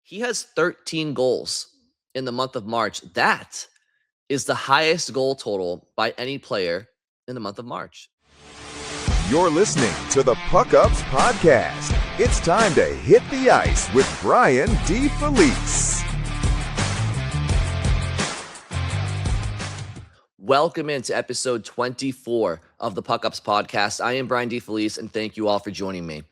He has 13 goals in the month of March. That is the highest goal total by any player in the month of March. You're listening to the PuckUps podcast. It's time to hit the ice with Brian D. Felice. Welcome into episode 24 of the PuckUps podcast. I am Brian D. Felice, and thank you all for joining me.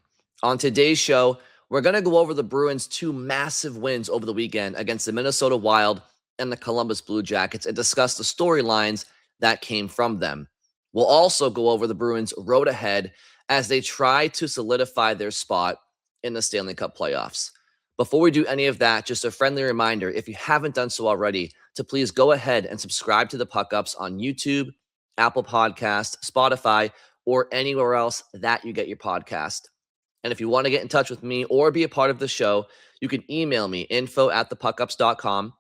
On today's show, we're going to go over the Bruins' two massive wins over the weekend against the Minnesota Wild and the Columbus Blue Jackets and discuss the storylines that came from them. We'll also go over the Bruins' road ahead as they try to solidify their spot in the Stanley Cup playoffs. Before we do any of that, just a friendly reminder, if you haven't done so already, to please go ahead and subscribe to the PuckUps on YouTube, Apple Podcast, Spotify, or anywhere else that you get your podcast. And if you want to get in touch with me or be a part of the show, you can email me, info@thepuckups.com.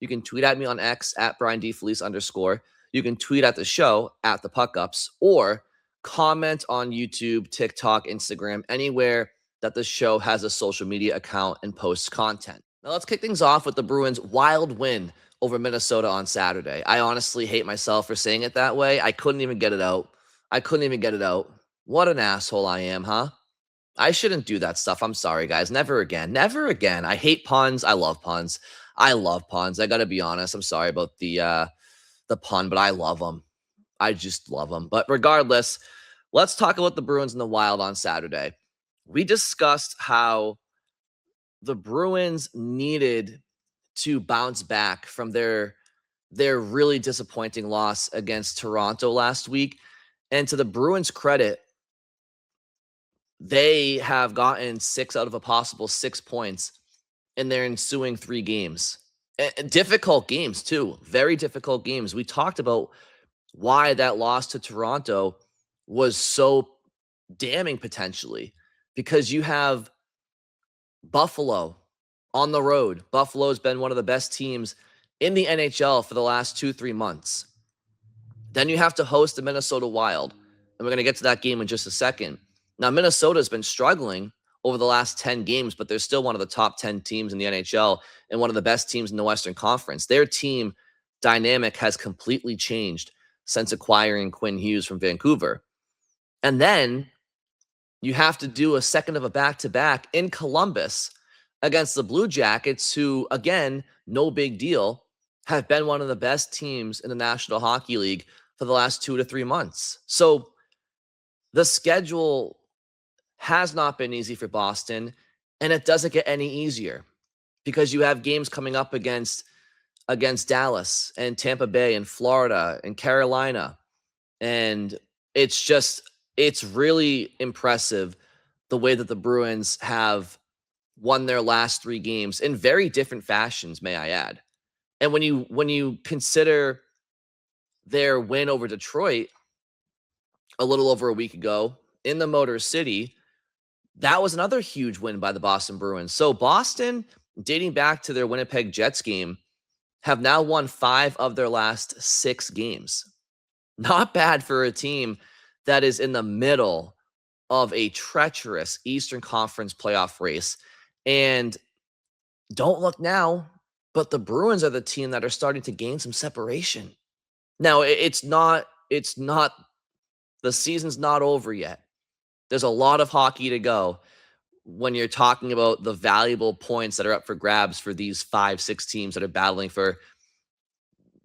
You can tweet at me on X at @BrianDFelice_. You can tweet at the show at the PuckUps or comment on YouTube, TikTok, Instagram, anywhere that the show has a social media account and posts content. Now let's kick things off with the Bruins' wild win over Minnesota on Saturday. I honestly hate myself for saying it that way. I couldn't even get it out. What an asshole I am, huh? I shouldn't do that stuff. I'm sorry, guys. Never again. Never again. I hate puns. I love puns. I got to be honest. I'm sorry about the pun, but I love them. I just love them. But regardless, let's talk about the Bruins and the Wild on Saturday. We discussed how the Bruins needed to bounce back from their really disappointing loss against Toronto last week. And to the Bruins' credit, they have gotten 6 out of a possible 6 points in their ensuing 3 games. Difficult games, too. Very difficult games. We talked about why that loss to Toronto was so damning potentially, because you have Buffalo on the road. Buffalo's been one of the best teams in the NHL for the last 2-3 months. Then you have to host the Minnesota Wild, and we're going to get to that game in just a second. Now, Minnesota's been struggling over the last 10 games, but they're still one of the top 10 teams in the NHL and one of the best teams in the Western Conference. Their team dynamic has completely changed since acquiring Quinn Hughes from Vancouver. And then you have to do a second of a back-to-back in Columbus against the Blue Jackets, who, again, no big deal, have been one of the best teams in the National Hockey League for the last 2 to 3 months. So the schedule has not been easy for Boston, and it doesn't get any easier because you have games coming up against Dallas and Tampa Bay and Florida and Carolina. And it's really impressive the way that the Bruins have won their last 3 games in very different fashions, may I add. And when you consider their win over Detroit a little over a week ago in the Motor City, that was another huge win by the Boston Bruins. So Boston, dating back to their Winnipeg Jets game, have now won 5 of their last 6 games. Not bad for a team that is in the middle of a treacherous Eastern Conference playoff race. And don't look now, but the Bruins are the team that are starting to gain some separation. Now, it's not the season's not over yet. There's a lot of hockey to go when you're talking about the valuable points that are up for grabs for these 5-6 teams that are battling for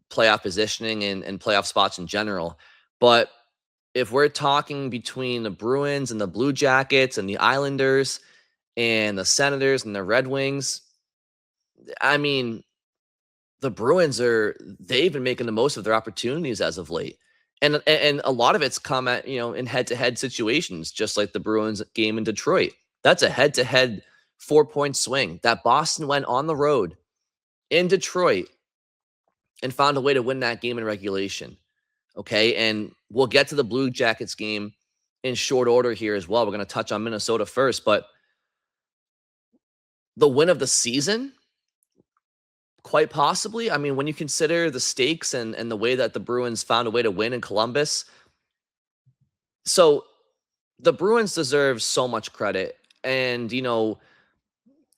playoff positioning and playoff spots in general. But if we're talking between the Bruins and the Blue Jackets and the Islanders and the Senators and the Red Wings, I mean, the Bruins they've been making the most of their opportunities as of late. And a lot of it's come at, in head-to-head situations, just like the Bruins game in Detroit. That's a head-to-head 4-point swing that Boston went on the road in Detroit and found a way to win that game in regulation. Okay, and we'll get to the Blue Jackets game in short order here as well. We're going to touch on Minnesota first, but the win of the season, quite possibly. I mean, when you consider the stakes and the way that the Bruins found a way to win in Columbus. So the Bruins deserve so much credit. And,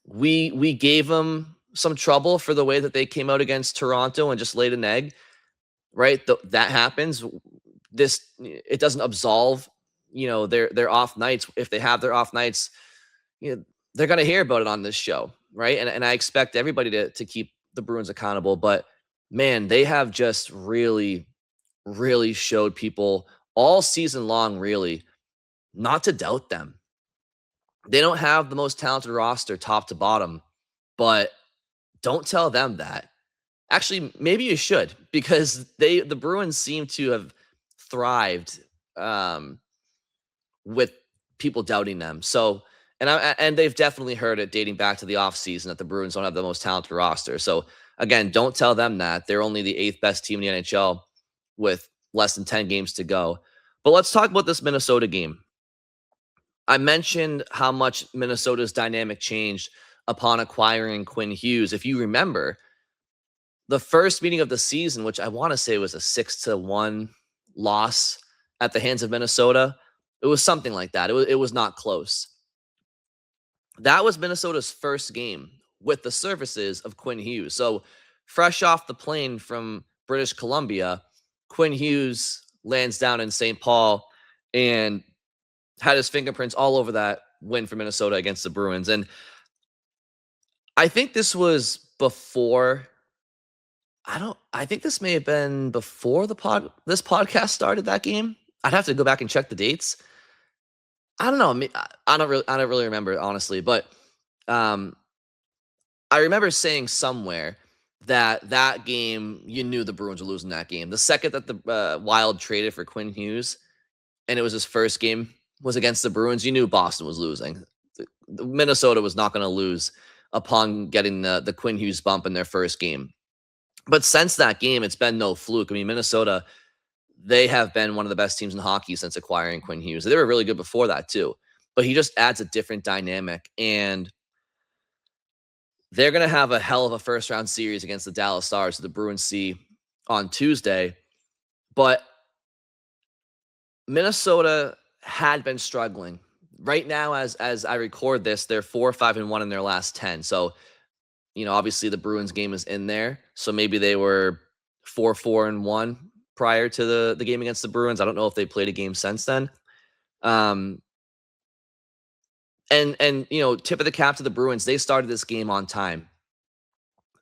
we gave them some trouble for the way that they came out against Toronto and just laid an egg, right? That happens. It doesn't absolve, their off nights. If they have their off nights, they're going to hear about it on this show, right? And I expect everybody to keep the Bruins accountable. But man, they have just really, really showed people all season long, really, not to doubt them. They don't have the most talented roster top to bottom, but don't tell them that. Actually, maybe you should, because the Bruins seem to have thrived with people doubting them. So, and they've definitely heard it dating back to the offseason that the Bruins don't have the most talented roster. So again, don't tell them that. They're only the 8th best team in the NHL with less than 10 games to go. But let's talk about this Minnesota game. I mentioned how much Minnesota's dynamic changed upon acquiring Quinn Hughes. If you remember, the first meeting of the season, which I want to say was a 6-1 loss at the hands of Minnesota, it was something like that. It was not close. That was Minnesota's first game with the services of Quinn Hughes. So fresh off the plane from British Columbia, Quinn Hughes lands down in St. Paul and had his fingerprints all over that win for Minnesota against the Bruins. And I think this was before, I think this may have been before this podcast started, that game. I'd have to go back and check the dates. I don't know. I don't really remember, honestly, but I remember saying somewhere that game, you knew the Bruins were losing that game. The second that the Wild traded for Quinn Hughes, and it was his first game was against the Bruins, you knew Boston was losing. Minnesota was not going to lose upon getting the Quinn Hughes bump in their first game. But since that game, it's been no fluke. I mean, Minnesota, they have been one of the best teams in hockey since acquiring Quinn Hughes. They were really good before that too, but he just adds a different dynamic, and they're going to have a hell of a first round series against the Dallas Stars, the Bruins see on Tuesday. But Minnesota had been struggling. Right now, as I record this, they're 4-5-1 in their last 10. So, obviously the Bruins game is in there. So maybe they were 4-4-1 prior to the game against the Bruins. I don't know if they played a game since then. And tip of the cap to the Bruins, they started this game on time.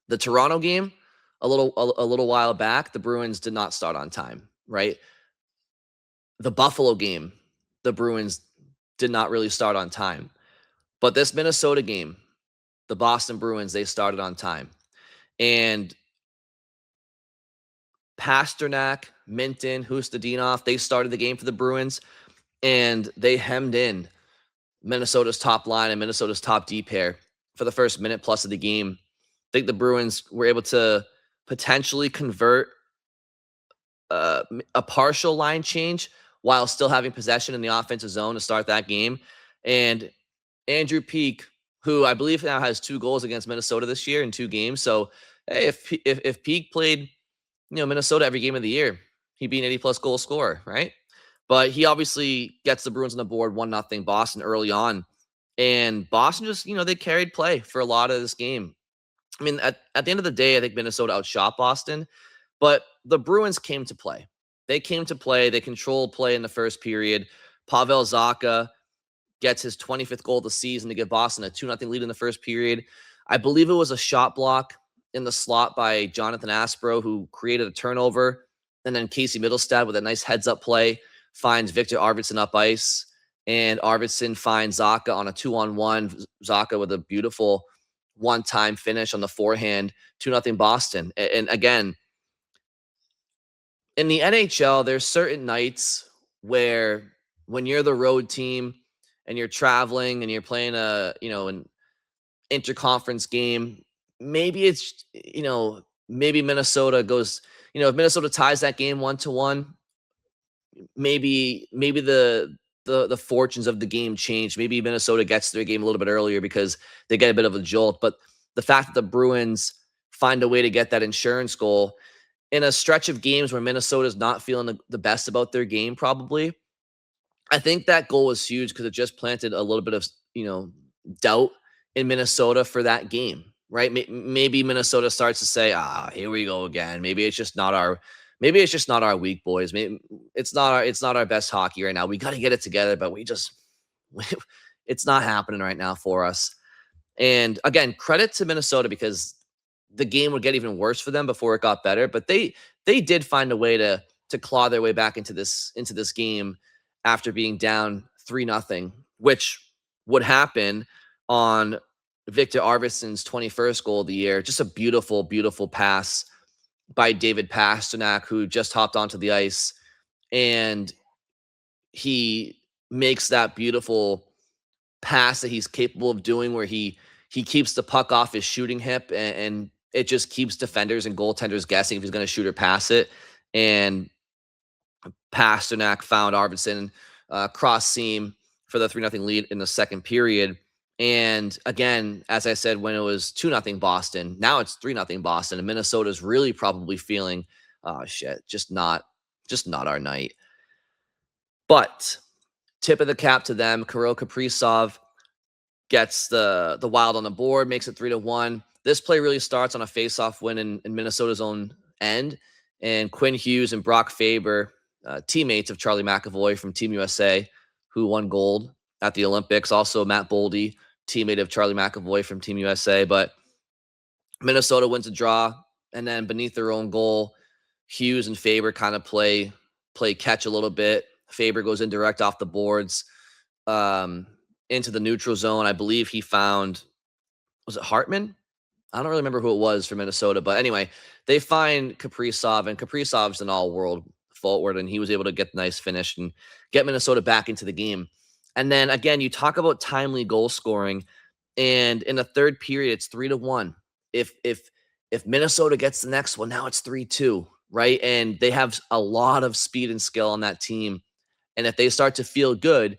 The Toronto game, a little while back, the Bruins did not start on time, right? The Buffalo game, the Bruins did not really start on time. But this Minnesota game, the Boston Bruins, they started on time. And Pasternak, Minton, Hustadinov, they started the game for the Bruins, and they hemmed in Minnesota's top line and Minnesota's top D pair for the first minute plus of the game. I think the Bruins were able to potentially convert a partial line change while still having possession in the offensive zone to start that game. And Andrew Peeke, who I believe now has 2 goals against Minnesota this year in 2 games. So, hey, if Peeke played, Minnesota every game of the year, he'd be an 80-plus goal scorer, right? But he obviously gets the Bruins on the board 1-0 Boston early on. And Boston just, they carried play for a lot of this game. I mean, at the end of the day, I think Minnesota outshot Boston, but the Bruins came to play. They came to play. They controlled play in the first period. Pavel Zacha gets his 25th goal of the season to give Boston a 2-0 lead in the first period. I believe it was a shot block in the slot by Jonathan Aspro, who created a turnover. And then Casey Middlestad with a nice heads-up play finds Victor Arvidsson up ice. And Arvidsson finds Zacha on a 2-on-1. Zacha with a beautiful one-time finish on the forehand. 2-0 Boston. And again, in the NHL, there's certain nights where when you're the road team and you're traveling and you're playing an interconference game, maybe it's, maybe Minnesota goes, if Minnesota ties that game 1-1, maybe the fortunes of the game change. Maybe Minnesota gets their game a little bit earlier because they get a bit of a jolt. But the fact that the Bruins find a way to get that insurance goal in a stretch of games where Minnesota's not feeling the best about their game, probably, I think that goal was huge because it just planted a little bit of, doubt in Minnesota for that game, right? Maybe Minnesota starts to say, here we go again. Maybe it's just not our week, boys. Maybe it's not our best hockey right now. We got to get it together, but it's not happening right now for us. And again, credit to Minnesota because the game would get even worse for them before it got better. But they did find a way to claw their way back into this game after being down 3-0, which would happen on Victor Arvidsson's 21st goal of the year. Just a beautiful, beautiful pass by David Pastrnak, who just hopped onto the ice, and he makes that beautiful pass that he's capable of doing where he keeps the puck off his shooting hip, and it just keeps defenders and goaltenders guessing if he's going to shoot or pass it. And Pastrnak found Arvidsson cross seam for the 3-0 lead in the second period. And again, as I said, when it was 2-0 Boston, now it's 3-0 Boston, and Minnesota's really probably feeling, oh shit, just not our night. But tip of the cap to them, Kirill Kaprizov gets the Wild on the board, makes it 3-1. This play really starts on a face-off win in Minnesota's own end, and Quinn Hughes and Brock Faber, teammates of Charlie McAvoy from Team USA, who won gold at the Olympics. Also, Matt Boldy, teammate of Charlie McAvoy from Team USA. But Minnesota wins a draw, and then beneath their own goal, Hughes and Faber kind of play catch a little bit. Faber goes indirect off the boards into the neutral zone. I believe he found, was it Hartman? I don't really remember who it was for Minnesota, but anyway, they find Kaprizov, and Kaprizov's an all-world forward, and he was able to get the nice finish and get Minnesota back into the game. And then again, you talk about timely goal scoring, and in the third period, it's 3-1. If Minnesota gets the next one, now it's 3-2, right? And they have a lot of speed and skill on that team. And if they start to feel good,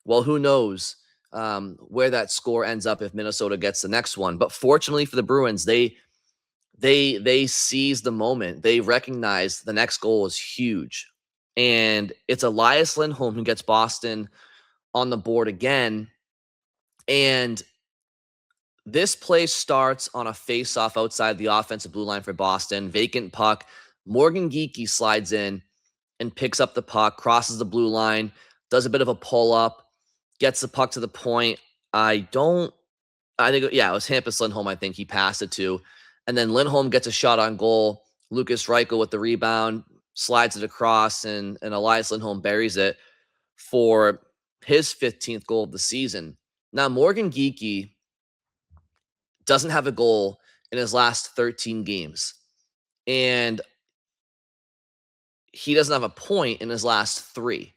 well, who knows where that score ends up if Minnesota gets the next one. But fortunately for the Bruins, they seize the moment. They recognize the next goal is huge. And it's Elias Lindholm who gets Boston on the board again. And this play starts on a face-off outside the offensive blue line for Boston. Vacant puck. Morgan Geekie slides in and picks up the puck, crosses the blue line, does a bit of a pull-up, gets the puck to the point. It was Hampus Lindholm, I think he passed it to. And then Lindholm gets a shot on goal. Lucas Reichel with the rebound, slides it across, and Elias Lindholm buries it for his 15th goal of the season. Now, Morgan Geekie doesn't have a goal in his last 13 games. And he doesn't have a point in his last 3.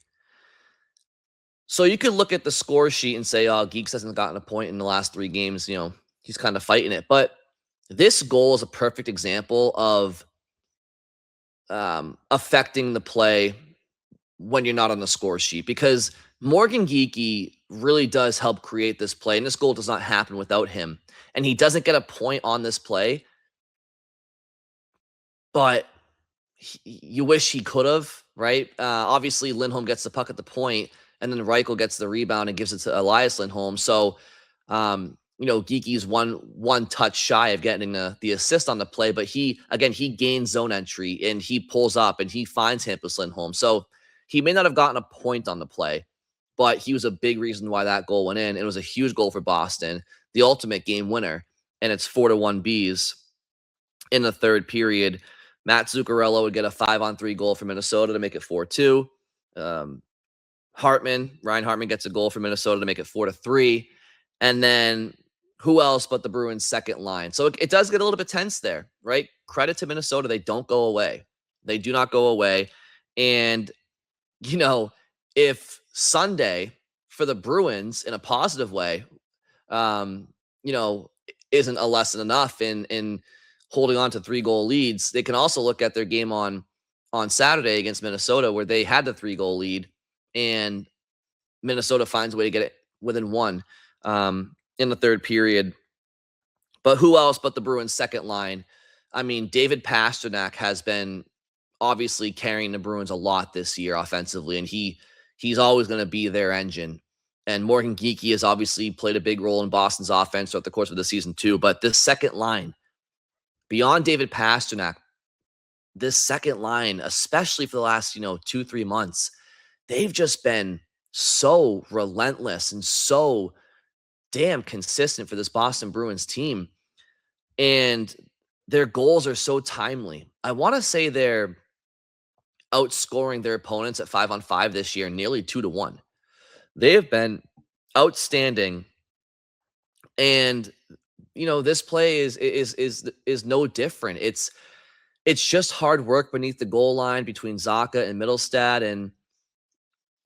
So you could look at the score sheet and say, oh, Geeks hasn't gotten a point in the last 3 games. He's kind of fighting it. But this goal is a perfect example of affecting the play when you're not on the score sheet, because Morgan Geekie really does help create this play, and this goal does not happen without him. And he doesn't get a point on this play, but you wish he could have, right? Obviously, Lindholm gets the puck at the point, and then Reichel gets the rebound and gives it to Elias Lindholm. So, Geekie's one touch shy of getting the assist on the play, but he gains zone entry, and he pulls up, and he finds Hampus Lindholm. So he may not have gotten a point on the play, but he was a big reason why that goal went in. It was a huge goal for Boston, the ultimate game winner, and it's 4-1 Bees in the third period. Matt Zuccarello would get a 5-on-3 goal for Minnesota to make it 4-2. Ryan Hartman gets a goal for Minnesota to make it 4-3. And then who else but the Bruins' second line? So it does get a little bit tense there, right? Credit to Minnesota. They don't go away. They do not go away. And, if Sunday for the Bruins in a positive way, isn't a lesson enough in holding on to 3-goal leads, they can also look at their game on Saturday against Minnesota, where they had the 3-goal lead, and Minnesota finds a way to get it within 1 in the third period. But who else but the Bruins' second line? I mean, David Pastrnak has been obviously carrying the Bruins a lot this year offensively, and he's always going to be their engine. And Morgan Geekie has obviously played a big role in Boston's offense throughout the course of the season too. But this second line, beyond David Pastrnak, this second line, especially for the last, 2-3 months, they've just been so relentless and so damn consistent for this Boston Bruins team. And their goals are so timely. I want to say they're outscoring their opponents at 5-on-5 this year, nearly 2-1. They have been outstanding. And this play is no different. It's just hard work beneath the goal line between Zacha and Mittelstadt, and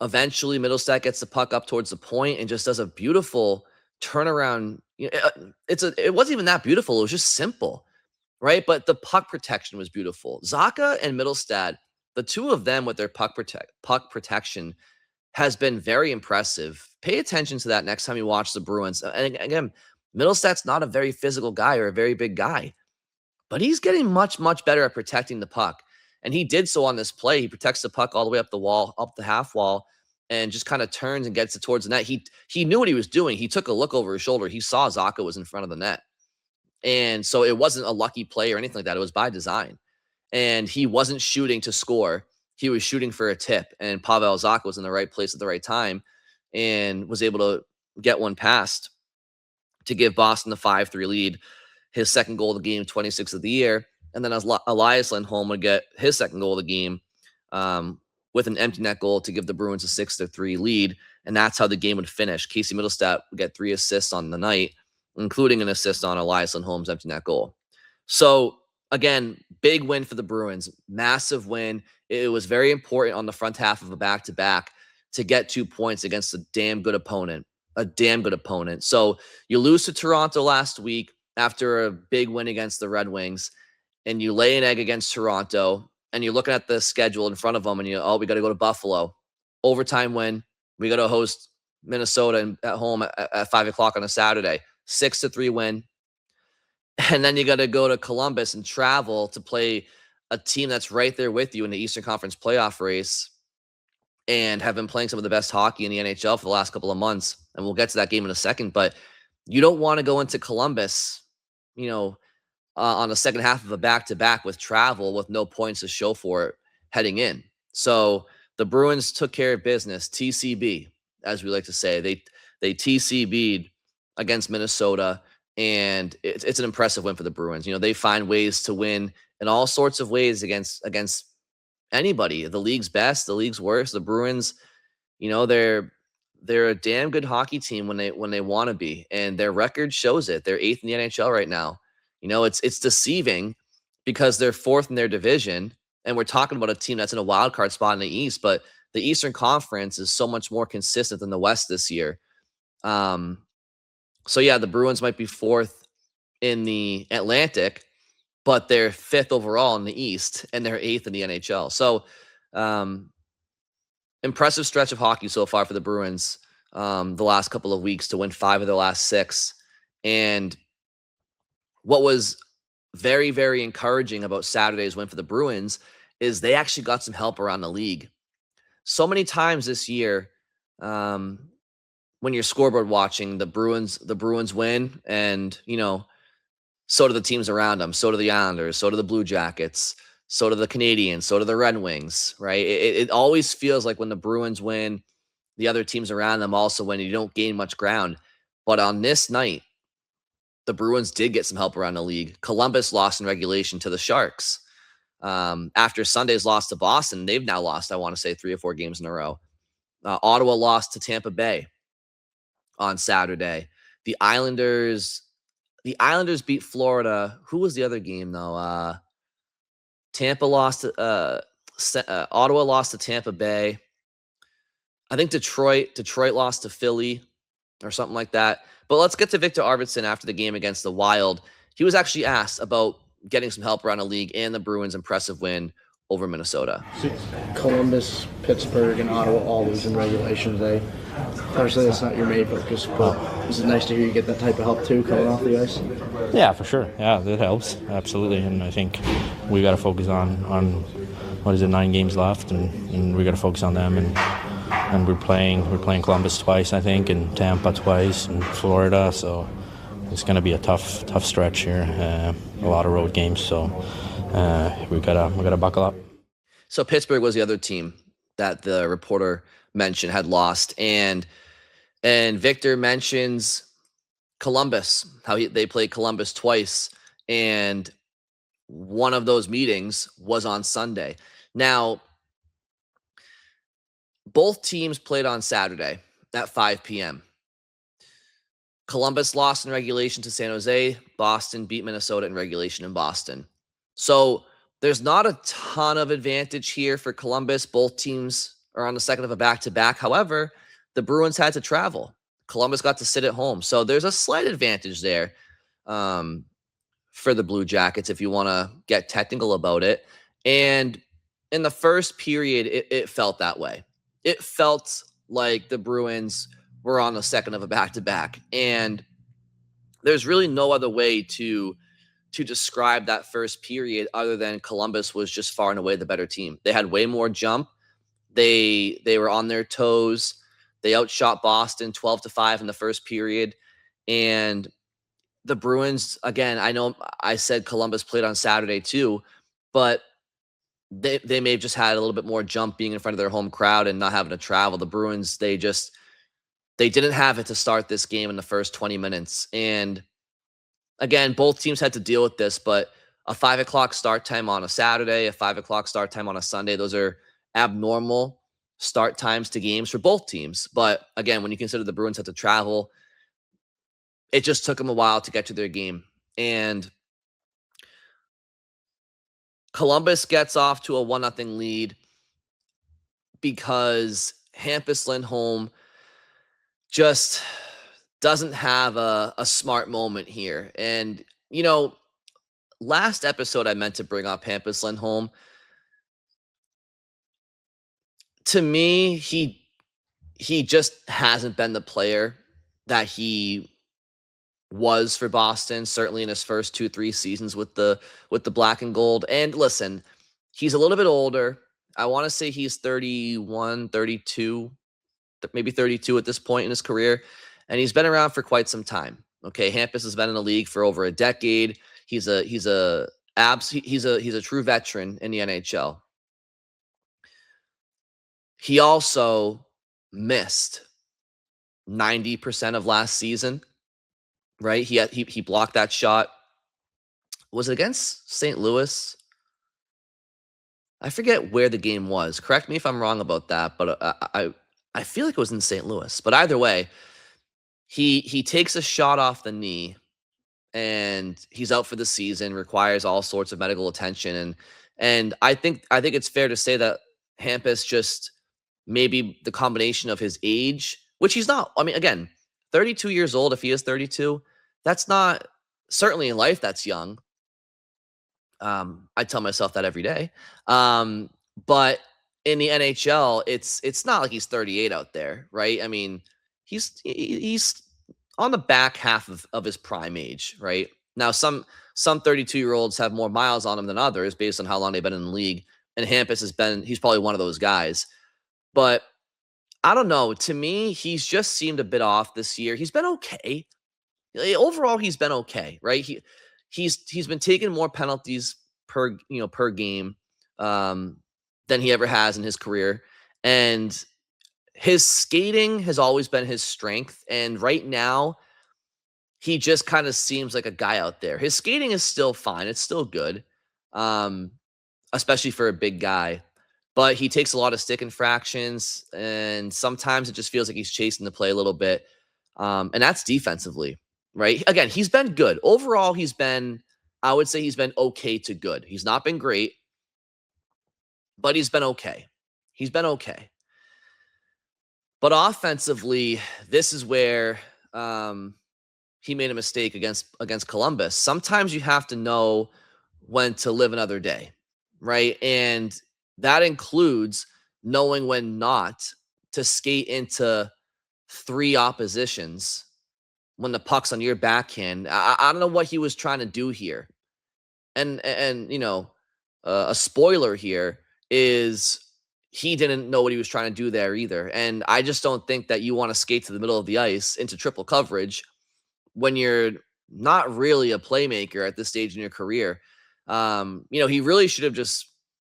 eventually Mittelstadt gets the puck up towards the point and just does a beautiful turnaround. It wasn't even that beautiful. It was just simple, right? But the puck protection was beautiful. Zacha and Mittelstadt, the two of them with their puck protection has been very impressive. Pay attention to that next time you watch the Bruins. And again, Mittelstadt's not a very physical guy or a very big guy, but he's getting much, much better at protecting the puck. And he did so on this play. He protects the puck all the way up the wall, up the half wall, and just kind of turns and gets it towards the net. He knew what he was doing. He took a look over his shoulder. He saw Zacha was in front of the net. And so it wasn't a lucky play or anything like that. It was by design. And he wasn't shooting to score. He was shooting for a tip. And Pavel Zacha was in the right place at the right time and was able to get one past to give Boston the 5-3 lead. His second goal of the game, 26th of the year. And then Elias Lindholm would get his second goal of the game with an empty net goal to give the Bruins a 6-3 lead. And that's how the game would finish. Casey Mittelstadt would get 3 assists on the night, including an assist on Elias Lindholm's empty net goal. So, again, big win for the Bruins. Massive win. It was very important on the front half of a back-to-back to get 2 points against a damn good opponent. So you lose to Toronto last week after a big win against the Red Wings, and you lay an egg against Toronto, and you're looking at the schedule in front of them, and we got to go to Buffalo. Overtime win. We got to host Minnesota at home at 5 o'clock on a Saturday. 6-3 win. And then you got to go to Columbus and travel to play a team that's right there with you in the Eastern Conference playoff race and have been playing some of the best hockey in the NHL for the last couple of months. And we'll get to that game in a second. But you don't want to go into Columbus, on the second half of a back-to-back with travel with no points to show for it heading in. So the Bruins took care of business, TCB, as we like to say. They TCB'd against Minnesota, and it's an impressive win for the Bruins. They find ways to win in all sorts of ways against anybody, the league's best, the league's worst. The Bruins, they're a damn good hockey team when they want to be, and their record shows it. They're 8th in the NHL right now. It's deceiving because they're 4th in their division, and we're talking about a team that's in a wild card spot in the East, but the Eastern Conference is so much more consistent than the West this year. So yeah, the Bruins might be 4th in the Atlantic, but they're 5th overall in the East, and they're 8th in the NHL. So impressive stretch of hockey so far for the Bruins the last couple of weeks to win 5 of their last 6. And what was very, very encouraging about Saturday's win for the Bruins is they actually got some help around the league. So many times this year, when you're scoreboard watching, the Bruins win, and so do the teams around them. So do the Islanders. So do the Blue Jackets. So do the Canadiens. So do the Red Wings. Right? It always feels like when the Bruins win, the other teams around them also win. And you don't gain much ground. But on this night, the Bruins did get some help around the league. Columbus lost in regulation to the Sharks. After Sunday's loss to Boston, they've now lost, I want to say, 3 or 4 games in a row. Ottawa lost to Tampa Bay on Saturday. The Islanders beat Florida. Who was the other game, though? Tampa lost to Ottawa lost to Tampa Bay. I think Detroit lost to Philly or something like that. But let's get to Victor Arvidsson after the game against the Wild. He was actually asked about getting some help around the league and the Bruins' impressive win over Minnesota. Columbus, Pittsburgh, and Ottawa all lose in regulation today. Obviously, that's not your main focus, but is it nice to hear you get that type of help too coming off the ice? Yeah, for sure. Yeah, that helps. Absolutely. And I think we got to focus on 9 games left, and we got to focus on them and and we're playing Columbus twice, I think, and Tampa twice, and Florida. So it's going to be a tough stretch here. A lot of road games, so we gotta buckle up. So Pittsburgh was the other team that the reporter mentioned had lost, and Victor mentions Columbus, how they played Columbus twice, and one of those meetings was on Sunday. Now, both teams played on Saturday at 5 p.m. Columbus lost in regulation to San Jose. Boston beat Minnesota in regulation in Boston. So there's not a ton of advantage here for Columbus. Both teams are on the second of a back-to-back. However, the Bruins had to travel. Columbus got to sit at home. So there's a slight advantage there for the Blue Jackets, if you want to get technical about it. And in the first period, it felt that way. It felt like the Bruins were on the second of a back-to-back. And there's really no other way to describe that first period other than Columbus was just far and away the better team. They had way more jump. They were on their toes. They outshot Boston 12-5 in the first period. And the Bruins, again, I know I said Columbus played on Saturday too, but they may have just had a little bit more jump being in front of their home crowd and not having to travel. The Bruins, they didn't have it to start this game in the first 20 minutes. And again, both teams had to deal with this, but a 5 o'clock start time on a Saturday, a 5 o'clock start time on a Sunday, those are abnormal start times to games for both teams. But again, when you consider the Bruins had to travel, it just took them a while to get to their game. And Columbus gets off to a 1-0 lead because Hampus Lindholm just doesn't have a smart moment here. And, last episode I meant to bring up Hampus Lindholm. To me, he just hasn't been the player that he was for Boston, certainly in his first 2-3 seasons with the black and gold. And listen, he's a little bit older. I want to say he's 31, 32, maybe 32 at this point in his career. And he's been around for quite some time. Okay. Hampus has been in the league for over a decade. He's a true veteran in the NHL. He also missed 90% of last season. Right? He blocked that shot. Was it against St. Louis? I forget where the game was. Correct me if I'm wrong about that, but I feel like it was in St. Louis. But either way, he takes a shot off the knee and he's out for the season, requires all sorts of medical attention. And I think it's fair to say that Hampus just maybe the combination of his age, which he's not. I mean, again, 32 years old, if he is 32, that's not, certainly in life, that's young. I tell myself that every day. But in the NHL, it's not like he's 38 out there, right? I mean, he's on the back half of his prime age, right? Now, some 32-year-olds have more miles on him than others based on how long they've been in the league. And Hampus he's probably one of those guys. But I don't know. To me, he's just seemed a bit off this year. He's been okay. Overall, he's been okay, right? He's been taking more penalties per game than he ever has in his career, and his skating has always been his strength. And right now, he just kind of seems like a guy out there. His skating is still fine; it's still good, especially for a big guy. But he takes a lot of stick infractions, and sometimes it just feels like he's chasing the play a little bit. And that's defensively, right? Again, he's been good. Overall, I would say he's been okay to good. He's not been great, but he's been okay. He's been okay. But offensively, this is where he made a mistake against Columbus. Sometimes you have to know when to live another day, right? And that includes knowing when not to skate into 3 oppositions when the puck's on your backhand. I don't know what he was trying to do here. And a spoiler here is he didn't know what he was trying to do there either. And I just don't think that you want to skate to the middle of the ice into triple coverage when you're not really a playmaker at this stage in your career. He really should have just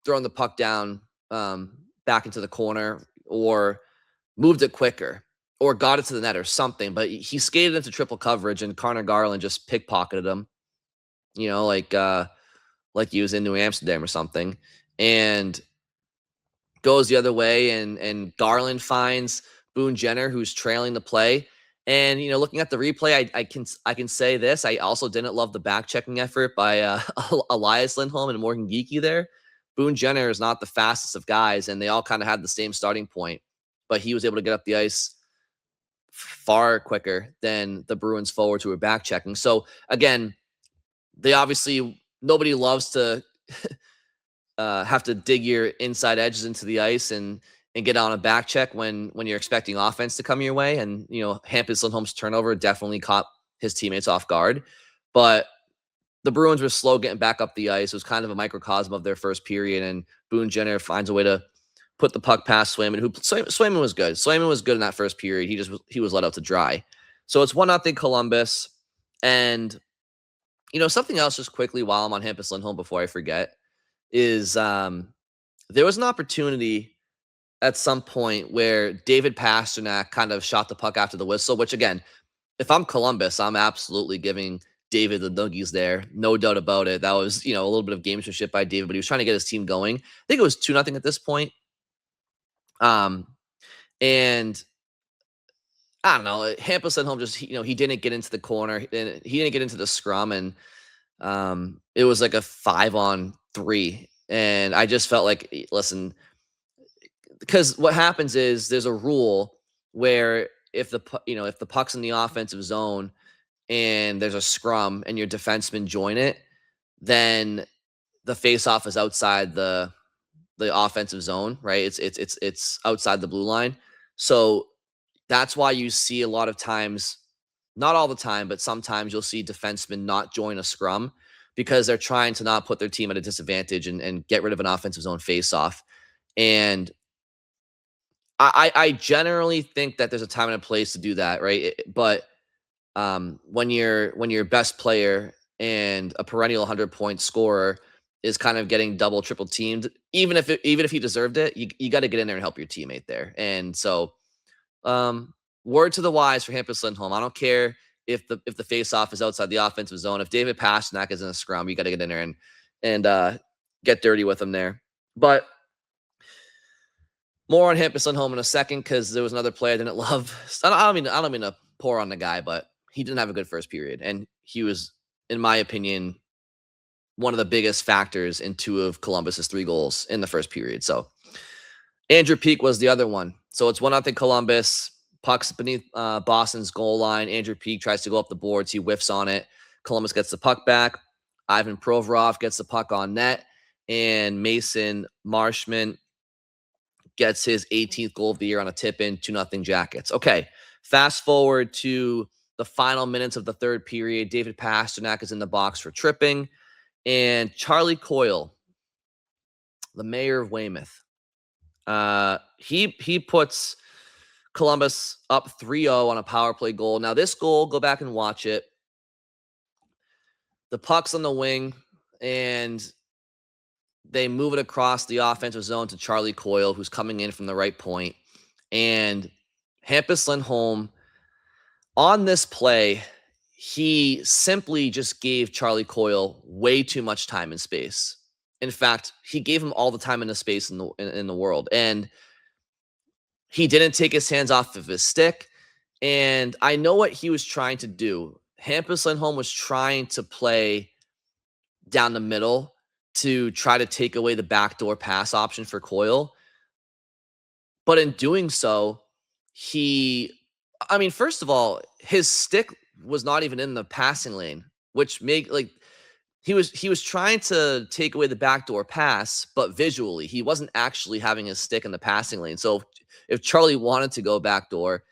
thrown the puck down back into the corner, or moved it quicker, or got it to the net or something. But he skated into triple coverage, and Connor Garland just pickpocketed him, like he was in New Amsterdam or something, and goes the other way, and Garland finds Boone Jenner, who's trailing the play. And looking at the replay, I can say this: I also didn't love the back checking effort by Elias Lindholm and Morgan Geekie there. Boone Jenner is not the fastest of guys, and they all kind of had the same starting point, but he was able to get up the ice far quicker than the Bruins forwards who were back checking. So again, nobody loves to have to dig your inside edges into the ice and get on a back check when you're expecting offense to come your way. And, Hampus Lindholm's turnover definitely caught his teammates off guard. But the Bruins were slow getting back up the ice. It was kind of a microcosm of their first period, and Boone Jenner finds a way to put the puck past Swayman, Swayman was good. Swayman was good in that first period. He was let out to dry. So it's 1-0 Columbus. And, something else just quickly while I'm on Hampus Lindholm before I forget is there was an opportunity at some point where David Pastrnak kind of shot the puck after the whistle, which again, if I'm Columbus, I'm absolutely giving David the noogies there. No doubt about it. That was, a little bit of gamesmanship by David, but he was trying to get his team going. I think it was 2-0 at this point. And I don't know, Hampus Lindholm just, he didn't get into the corner. He didn't get into the scrum, and it was like a 5-on-3. And I just felt like, listen, because what happens is there's a rule where if the puck's in the offensive zone and there's a scrum and your defensemen join it, then the faceoff is outside the offensive zone, right? It's outside the blue line. So that's why you see a lot of times, not all the time, but sometimes you'll see defensemen not join a scrum because they're trying to not put their team at a disadvantage and get rid of an offensive zone faceoff. And I generally think that there's a time and a place to do that, right? But when your best player and a perennial 100-point scorer is kind of getting double, triple teamed, even if he deserved it, you got to get in there and help your teammate there. And so, word to the wise for Hampus Lindholm. I don't care if the faceoff is outside the offensive zone. If David Pastrnak is in a scrum, you got to get in there and get dirty with him there. But more on Hampus Lindholm in a second, because there was another play I didn't love. I don't mean to pour on the guy, but he didn't have a good first period, and he was, in my opinion, one of the biggest factors in 2 of Columbus's 3 goals in the first period. So Andrew Peeke was the other one. So it's 1-0 Columbus. Puck's beneath Boston's goal line. Andrew Peeke tries to go up the boards. He whiffs on it. Columbus gets the puck back. Ivan Provorov gets the puck on net, and Mason Marshman gets his 18th goal of the year on a tip-in, 2-0 Jackets. Okay, fast forward to the final minutes of the third period. David Pastrnak is in the box for tripping, and Charlie Coyle, the mayor of Weymouth, he puts Columbus up 3-0 on a power play goal. Now, this goal, go back and watch it. The puck's on the wing, and they move it across the offensive zone to Charlie Coyle, who's coming in from the right point. And Hampus Lindholm, on this play, he simply just gave Charlie Coyle way too much time and space. In fact, he gave him all the time and the space in the world. And he didn't take his hands off of his stick. And I know what he was trying to do. Hampus Lindholm was trying to play down the middle to try to take away the backdoor pass option for Coyle. But in doing so, first of all, his stick was not even in the passing lane, which he was trying to take away the backdoor pass, but visually, he wasn't actually having his stick in the passing lane. So if Charlie wanted to go backdoor,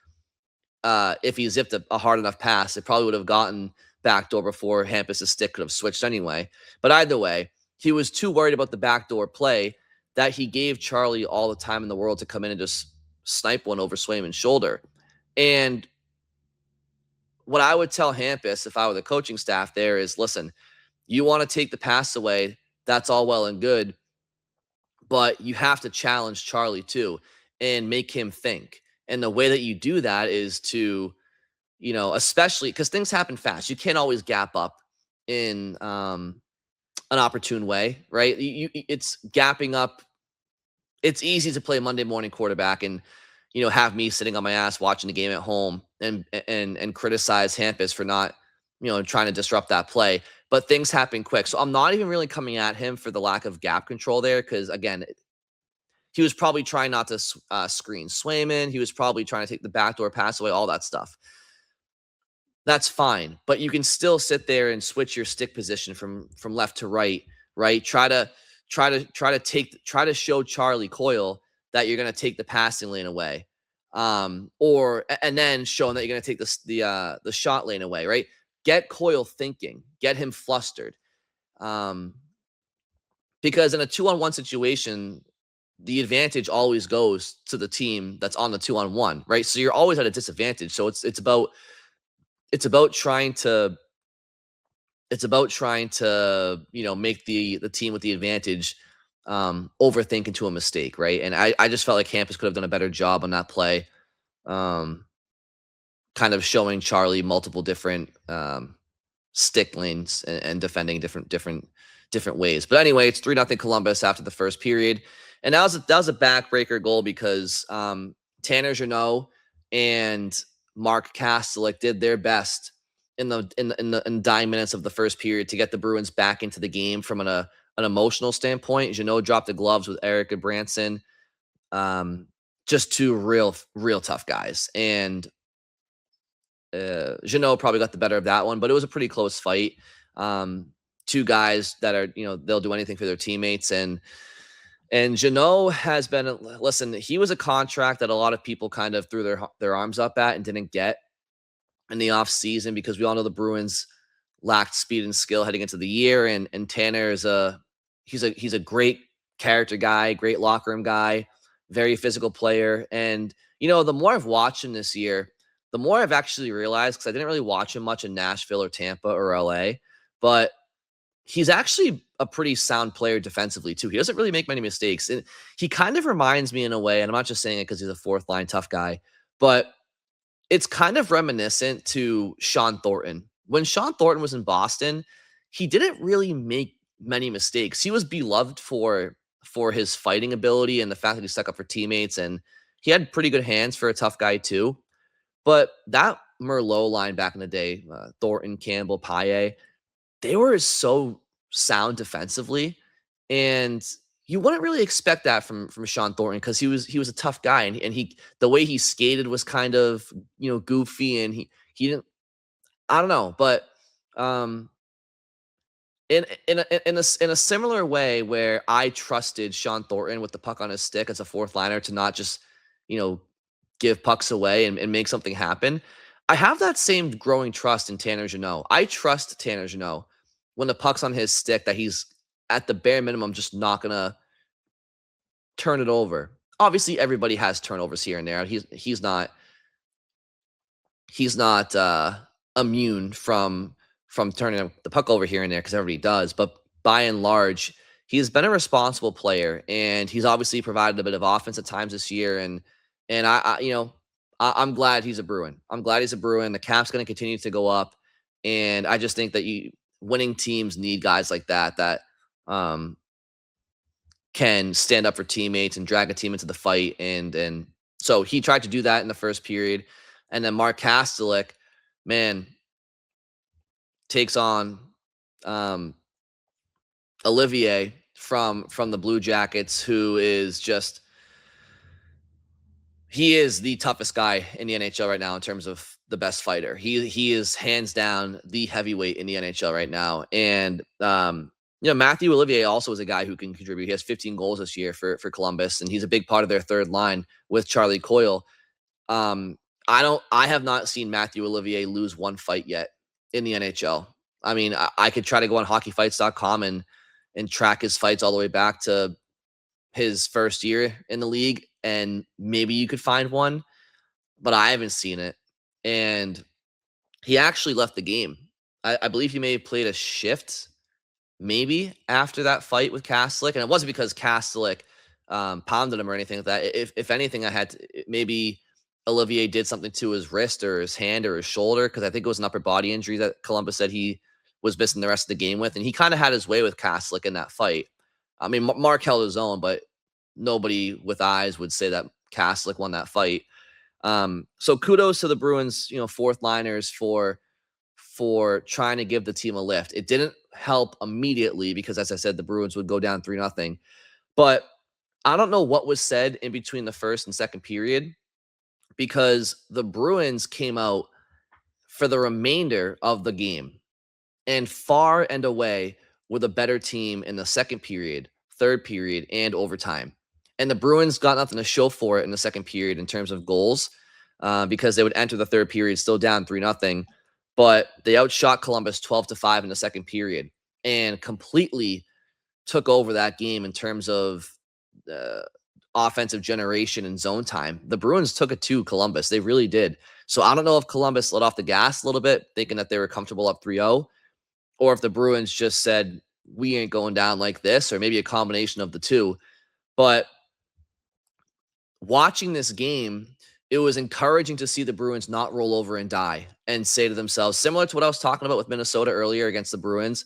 if he zipped a hard enough pass, it probably would have gotten backdoor before Hampus's stick could have switched anyway. But either way, he was too worried about the backdoor play that he gave Charlie all the time in the world to come in and just snipe one over Swayman's shoulder. And what I would tell Hampus if I were the coaching staff there is, listen, you want to take the pass away, that's all well and good, but you have to challenge Charlie too and make him think. And the way that you do that is to, especially because things happen fast. You can't always gap up in an opportune way, right? It's gapping up. It's easy to play Monday morning quarterback and have me sitting on my ass watching the game at home and criticize Hampus for not trying to disrupt that play. But things happen quick, so I'm not even really coming at him for the lack of gap control there, because again, he was probably trying not to screen Swayman. He was probably trying to take the backdoor pass away, all that stuff. That's fine, but you can still sit there and switch your stick position from left to right. Try to show Charlie Coyle that you're going to take the passing lane away, and then show him that you're going to take the shot lane away. Right? Get Coyle thinking. Get him flustered. Because in a 2-on-1 situation, the advantage always goes to the team that's on the 2-on-1, right? So you're always at a disadvantage. So it's about trying to make the team with the advantage overthink into a mistake, right? And I just felt like Hampus could have done a better job on that play, kind of showing Charlie multiple different stick lanes and defending different ways. But anyway, it's 3-0 Columbus after the first period. And that was a backbreaker goal because Tanner Jeannot and Mark Kastelik did their best in the dying minutes of the first period to get the Bruins back into the game from an emotional standpoint. Jeannot dropped the gloves with Eric Branson. Just two real tough guys. And Jeannot probably got the better of that one, but it was a pretty close fight. Two guys that are, they'll do anything for their teammates. And Jeannot has been, listen, he was a contract that a lot of people kind of threw their arms up at and didn't get in the off season, because we all know the Bruins lacked speed and skill heading into the year. And Tanner is he's a great character guy, great locker room guy, very physical player. And, the more I've watched him this year, the more I've actually realized, because I didn't really watch him much in Nashville or Tampa or LA, but he's actually a pretty sound player defensively too. He doesn't really make many mistakes. And he kind of reminds me in a way, and I'm not just saying it because he's a fourth line tough guy, but it's kind of reminiscent to Sean Thornton. When Sean Thornton was in Boston, he didn't really make many mistakes. He was beloved for his fighting ability and the fact that he stuck up for teammates, and he had pretty good hands for a tough guy too. But that Merlot line back in the day, Thornton, Campbell, Paille, they were so sound defensively, and you wouldn't really expect that from Sean Thornton, because he was a tough guy, and he the way he skated was kind of goofy, and he didn't, I don't know, but in a similar way where I trusted Sean Thornton with the puck on his stick as a fourth liner to not just give pucks away and make something happen, I have that same growing trust in Tanner Jeannot. I trust Tanner Jeannot when the puck's on his stick that he's at the bare minimum just not gonna turn it over. Obviously, everybody has turnovers here and there. He's not immune from turning the puck over here and there, because everybody does. But by and large, he's been a responsible player, and he's obviously provided a bit of offense at times this year. And I'm glad he's a Bruin. I'm glad he's a Bruin. The cap's going to continue to go up, and I just think that winning teams need guys like that can stand up for teammates and drag a team into the fight. And so he tried to do that in the first period. And then Mark Kastelik, man, takes on Olivier from the Blue Jackets, who is just, he is the toughest guy in the NHL right now in terms of the best fighter. He is hands down the heavyweight in the NHL right now. And Matthew Olivier also is a guy who can contribute. He has 15 goals this year for Columbus, and he's a big part of their third line with Charlie Coyle. I have not seen Matthew Olivier lose one fight yet in the NHL. I mean, I could try to go on hockeyfights.com and track his fights all the way back to his first year in the league, and maybe you could find one, but I haven't seen it. And he actually left the game. I believe he may have played a shift maybe after that fight with Kastelic, and it wasn't because Kastelic pounded him or anything like that. If anything, maybe Olivier did something to his wrist or his hand or his shoulder, because I think it was an upper body injury that Columbus said he was missing the rest of the game with, and he kind of had his way with Kastelic in that fight. I mean, Mark held his own, but nobody with eyes would say that Kastelic won that fight. So kudos to the Bruins, fourth liners for trying to give the team a lift. It didn't help immediately because, as I said, the Bruins would go down 3-0. But I don't know what was said in between the first and second period, because the Bruins came out for the remainder of the game and far and away were the better team in the second period, third period, and overtime. And the Bruins got nothing to show for it in the second period in terms of goals, because they would enter the third period still down 3-0. But they outshot Columbus 12-5 in the second period and completely took over that game in terms of offensive generation and zone time. The Bruins took it to Columbus. They really did. So I don't know if Columbus let off the gas a little bit, thinking that they were comfortable up 3-0, or if the Bruins just said, we ain't going down like this, or maybe a combination of the two. But watching this game, it was encouraging to see the Bruins not roll over and die and say to themselves, similar to what I was talking about with Minnesota earlier against the Bruins,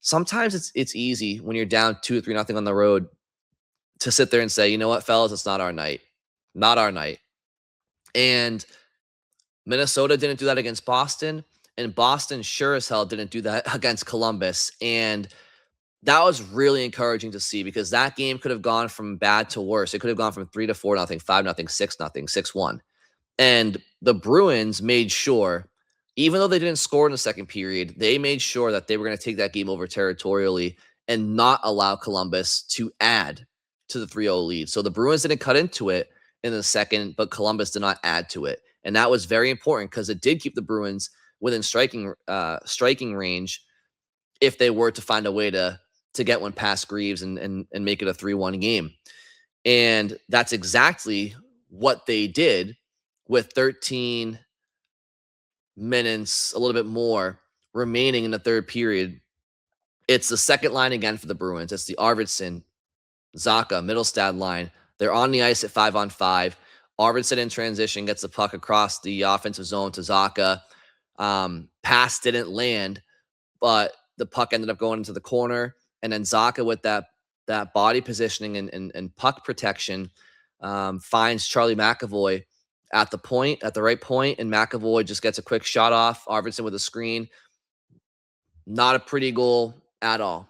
sometimes it's easy when you're down 2 or 3-0 on the road to sit there and say, you know what, fellas, it's not our night. Not our night. And Minnesota didn't do that against Boston, and Boston sure as hell didn't do that against Columbus. And that was really encouraging to see, because that game could have gone from bad to worse. It could have gone from 3-4-0, 5-0, 6-0, 6-1. And the Bruins made sure, even though they didn't score in the second period, they made sure that they were going to take that game over territorially and not allow Columbus to add to the 3-0 lead. So the Bruins didn't cut into it in the second, but Columbus did not add to it. And that was very important, because it did keep the Bruins within striking range if they were to find a way to get one past Greaves and make it a 3-1 game. And that's exactly what they did with 13 minutes, a little bit more, remaining in the third period. It's the second line again for the Bruins. It's the Arvidsson, Zacha, Middlestad line. They're on the ice at 5-on-5. Arvidsson in transition gets the puck across the offensive zone to Zacha. Pass didn't land, but the puck ended up going into the corner. And then Zacha, with that body positioning and puck protection, finds Charlie McAvoy at the right point, and McAvoy just gets a quick shot off Arvidsson with a screen. Not a pretty goal at all.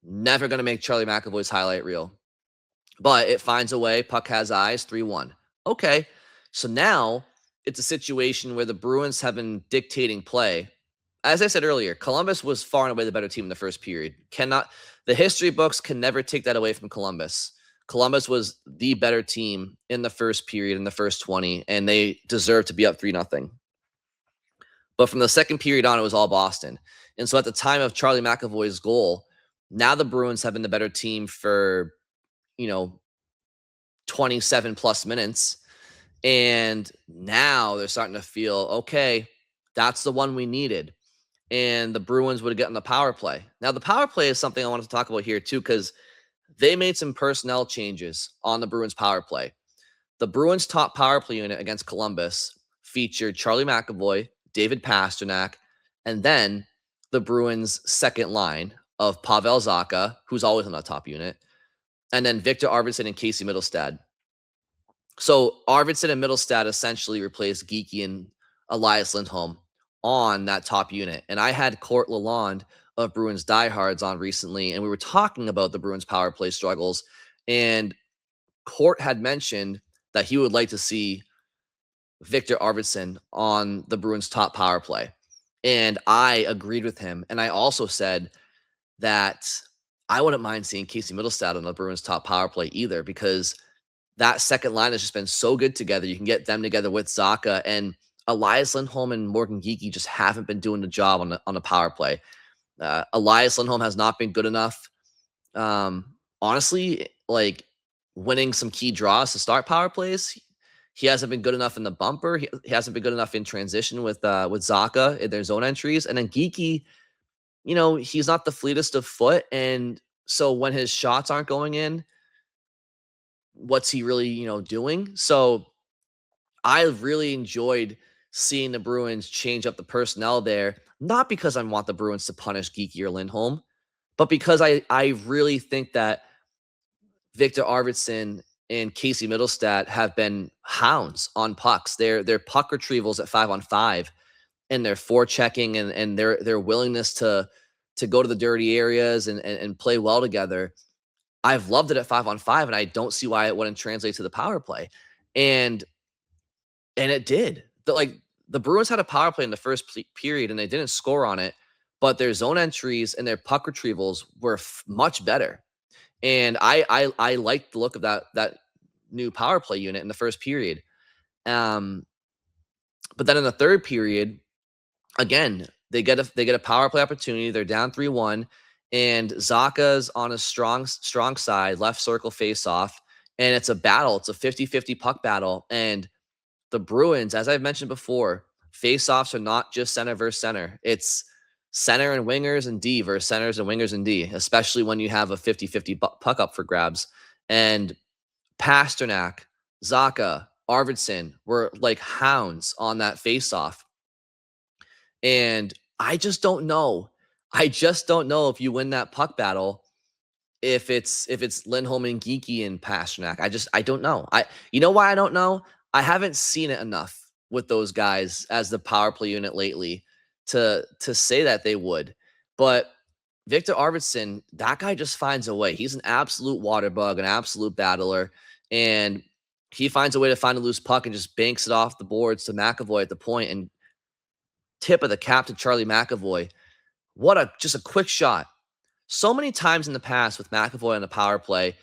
Never going to make Charlie McAvoy's highlight reel. But it finds a way. Puck has eyes, 3-1. Okay, so now it's a situation where the Bruins have been dictating play. As I said earlier, Columbus was far and away the better team in the first period. The history books can never take that away from Columbus. Columbus was the better team in the first period, in the first 20, and they deserved to be up 3-0. But from the second period on, it was all Boston. And so at the time of Charlie McAvoy's goal, now the Bruins have been the better team for, 27 plus minutes. And now they're starting to feel, okay, that's the one we needed. And the Bruins would have gotten the power play. Now, the power play is something I wanted to talk about here too, because they made some personnel changes on the Bruins power play. The Bruins top power play unit against Columbus featured Charlie McAvoy, David Pastrnak, and then the Bruins second line of Pavel Zacha, who's always on that top unit, and then Victor Arvidsson and Casey Middlestad. So Arvidsson and Middlestad essentially replaced Geekie and Elias Lindholm on that top unit. And I had Court Lalonde of Bruins Diehards on recently, and we were talking about the Bruins power play struggles. And Court had mentioned that he would like to see Victor Arvidsson on the Bruins top power play. And I agreed with him. And I also said that I wouldn't mind seeing Casey Middlestad on the Bruins top power play either, because that second line has just been so good together. You can get them together with Zacha, and Elias Lindholm and Morgan Geekie just haven't been doing the job on the power play. Elias Lindholm has not been good enough. Honestly, like, winning some key draws to start power plays. He hasn't been good enough in the bumper. He hasn't been good enough in transition with Zacha in their zone entries. And then Geekie, he's not the fleetest of foot. And so when his shots aren't going in, what's he really, doing? So I really enjoyed seeing the Bruins change up the personnel there, not because I want the Bruins to punish Geekie or Lindholm, but because I really think that Victor Arvidsson and Casey Middlestat have been hounds on pucks. Their puck retrievals at 5-on-5 and their forechecking and their willingness to go to the dirty areas and play well together. I've loved it at 5-on-5, and I don't see why it wouldn't translate to the power play. And it did. The Bruins had a power play in the first period, and they didn't score on it, but their zone entries and their puck retrievals were much better. And I liked the look of that new power play unit in the first period. But then in the third period, again, they get a power play opportunity. They're down 3-1, and Zacha's on a strong side, left circle face off, and it's a battle. It's a 50-50 puck battle. And the Bruins, as I've mentioned before, face-offs are not just center versus center. It's center and wingers and D versus centers and wingers and D, especially when you have a 50-50 puck up for grabs. And Pasternak, Zacha, Arvidsson were like hounds on that face-off. And I just don't know. If you win that puck battle, if it's Lindholm and Geekie and Pasternak. I don't know. You know why I don't know? I haven't seen it enough with those guys as the power play unit lately to say that they would. But Victor Arvidsson, that guy just finds a way. He's an absolute water bug, an absolute battler, and he finds a way to find a loose puck and just banks it off the boards to McAvoy at the point. And tip of the cap to Charlie McAvoy. Just a quick shot. So many times in the past with McAvoy on the power play,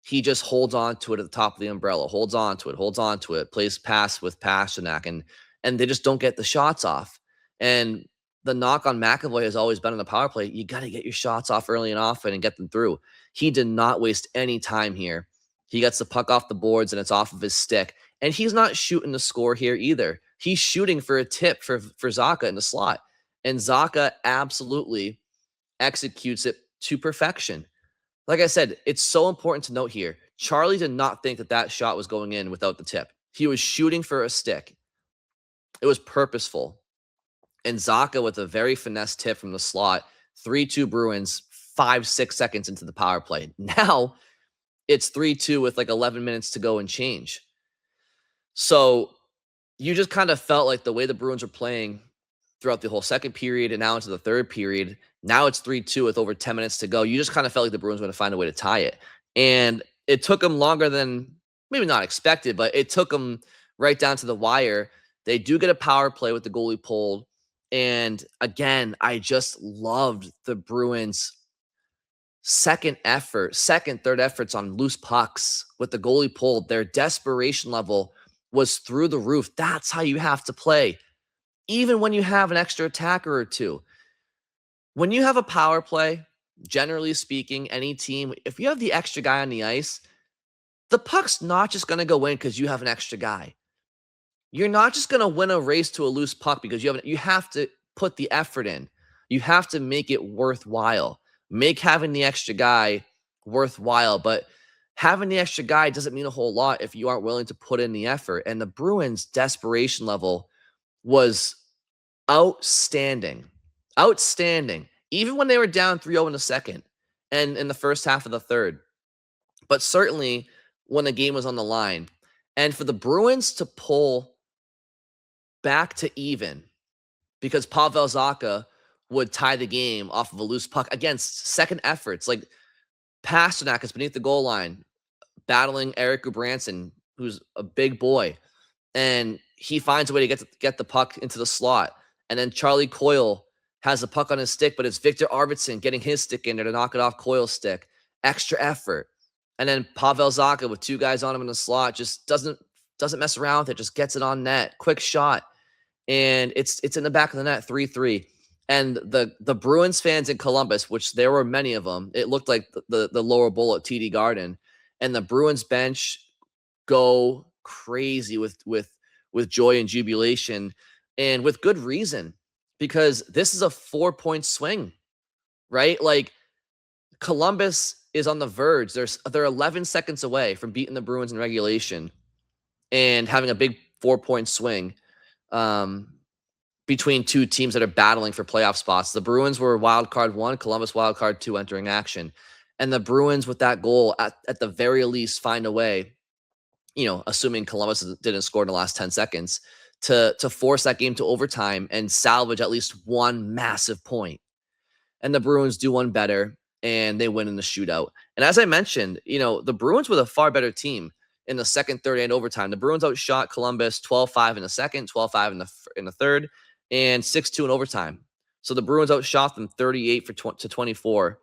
he just holds on to it at the top of the umbrella, holds on to it, plays pass with Pasternak, and they just don't get the shots off. And the knock on McAvoy has always been on the power play. You got to get your shots off early and often and get them through. He did not waste any time here. He gets the puck off the boards and it's off of his stick. And he's not shooting to score here either. He's shooting for a tip for Zacha in the slot. And Zacha absolutely executes it to perfection. Like I said, it's so important to note here. Charlie did not think that shot was going in without the tip. He was shooting for a stick. It was purposeful. And Zacha with a very finesse tip from the slot, 3-2 Bruins, 5-6 seconds into the power play. Now it's 3-2 with like 11 minutes to go and change. So you just kind of felt like the way the Bruins were playing throughout the whole second period and now into the third period, now it's 3-2 with over 10 minutes to go. You just kind of felt like the Bruins were going to find a way to tie it. And it took them longer than maybe not expected, but it took them right down to the wire. They do get a power play with the goalie pulled. And again, I just loved the Bruins' third efforts on loose pucks with the goalie pulled. Their desperation level was through the roof. That's how you have to play. Even when you have an extra attacker or two. When you have a power play, generally speaking, any team, if you have the extra guy on the ice, the puck's not just going to go in because you have an extra guy. You're not just going to win a race to a loose puck because you have to put the effort in. You have to make it worthwhile. Make having the extra guy worthwhile, but having the extra guy doesn't mean a whole lot if you aren't willing to put in the effort. And the Bruins' desperation level was outstanding. Outstanding. Even when they were down 3-0 in the second and in the first half of the third. But certainly when the game was on the line. And for the Bruins to pull back to even because Pavel Zacha would tie the game off of a loose puck against second efforts. Like Pasternak is beneath the goal line battling Eric Gudbranson, who's a big boy. And he finds a way to get the puck into the slot. And then Charlie Coyle has the puck on his stick, but it's Victor Arvidsson getting his stick in there to knock it off Coyle's stick. Extra effort. And then Pavel Zacha with two guys on him in the slot just doesn't mess around with it, just gets it on net. Quick shot. And it's in the back of the net, 3-3. And the Bruins fans in Columbus, which there were many of them, it looked like the lower bowl at TD Garden. and the Bruins bench go crazy with joy and jubilation, and with good reason, because this is a 4-point swing, right? Like, Columbus is on the verge. They're 11 seconds away from beating the Bruins in regulation and having a big 4-point swing between two teams that are battling for playoff spots. The Bruins were wild card 1, Columbus wild card 2 entering action. And the Bruins, with that goal, at the very least, find a way, assuming Columbus didn't score in the last 10 seconds, to force that game to overtime and salvage at least one massive point. And the Bruins do one better, and they win in the shootout. And as I mentioned, the Bruins were the far better team in the second, third, and overtime. The Bruins outshot Columbus 12-5 in the second, 12-5 in the third, and 6-2 in overtime. So the Bruins outshot them 38-24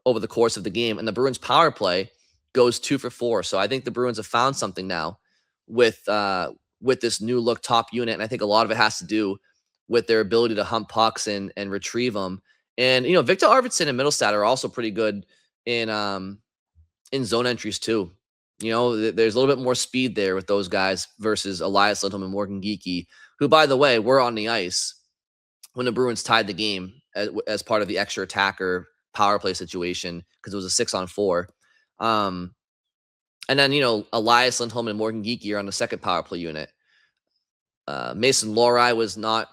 over the course of the game. And the Bruins power play goes 2 for 4. So I think the Bruins have found something now with this new look top unit. And I think a lot of it has to do with their ability to hump pucks and retrieve them. And, Victor Arvidsson and Middlestad are also pretty good in zone entries too. There's a little bit more speed there with those guys versus Elias Lindholm and Morgan Geekie, who, by the way, were on the ice when the Bruins tied the game as part of the extra attacker power play situation, because it was a 6-on-4. And then, Elias Lindholm and Morgan Geekie are on the second power play unit. Mason Lohrei was not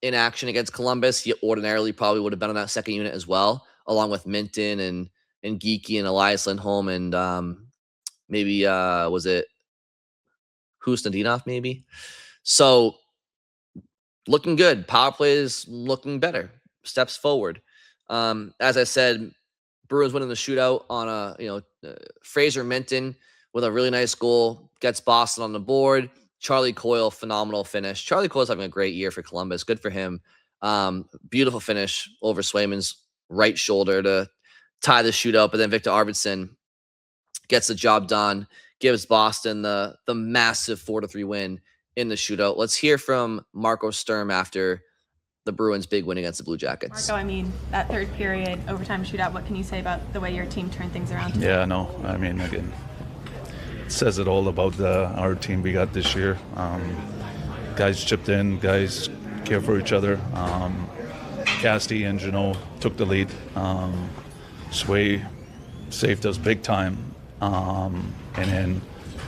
in action against Columbus. He ordinarily probably would have been on that second unit as well, along with Minton and Geekie and Elias Lindholm and maybe was it Husnudinov maybe? So looking good. Power play is looking better. Steps forward. As I said, Bruins winning the shootout on Fraser Minton with a really nice goal, gets Boston on the board. Charlie Coyle, phenomenal finish. Charlie Coyle's having a great year for Columbus. Good for him. Beautiful finish over Swayman's right shoulder to tie the shootout. But then Victor Arvidsson gets the job done, gives Boston the massive 4-3 win in the shootout. Let's hear from Marco Sturm after the Bruins' big win against the Blue Jackets. Marco, that third period overtime shootout, what can you say about the way your team turned things around today? Yeah, no, again, it says it all about our team we got this year. Guys chipped in, guys care for each other. Casti and Janot took the lead. Sway saved us big time. And then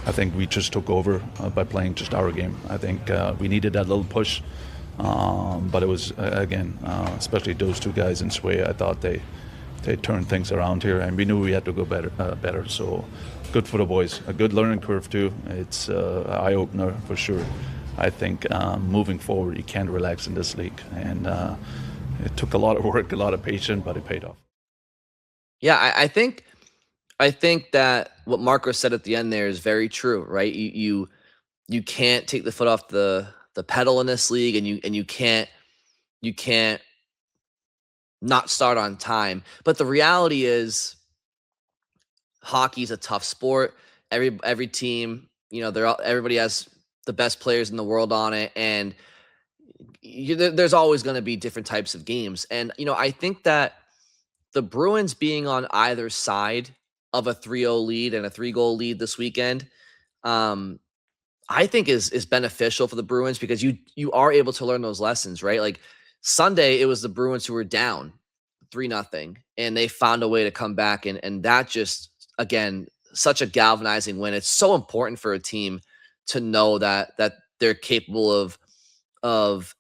I think we just took over by playing just our game. I think we needed that little push. But it was, again, especially those two guys in Sway, I thought they turned things around here, and we knew we had to go better. So good for the boys. A good learning curve, too. It's an eye-opener for sure. I think moving forward, you can't relax in this league. And it took a lot of work, a lot of patience, but it paid off. Yeah, I think that what Marco said at the end there is very true, right? You can't take the foot off the pedal in this league, and you can't not start on time. But the reality is, hockey's a tough sport. Every team, everybody has the best players in the world on it, and there's always going to be different types of games. And I think that the Bruins being on either side of a 3-0 lead and a 3-goal lead this weekend, I think is beneficial for the Bruins, because you are able to learn those lessons, right? Like Sunday, it was the Bruins who were down 3-0, and they found a way to come back, and that just, again, such a galvanizing win. It's so important for a team to know that they're capable of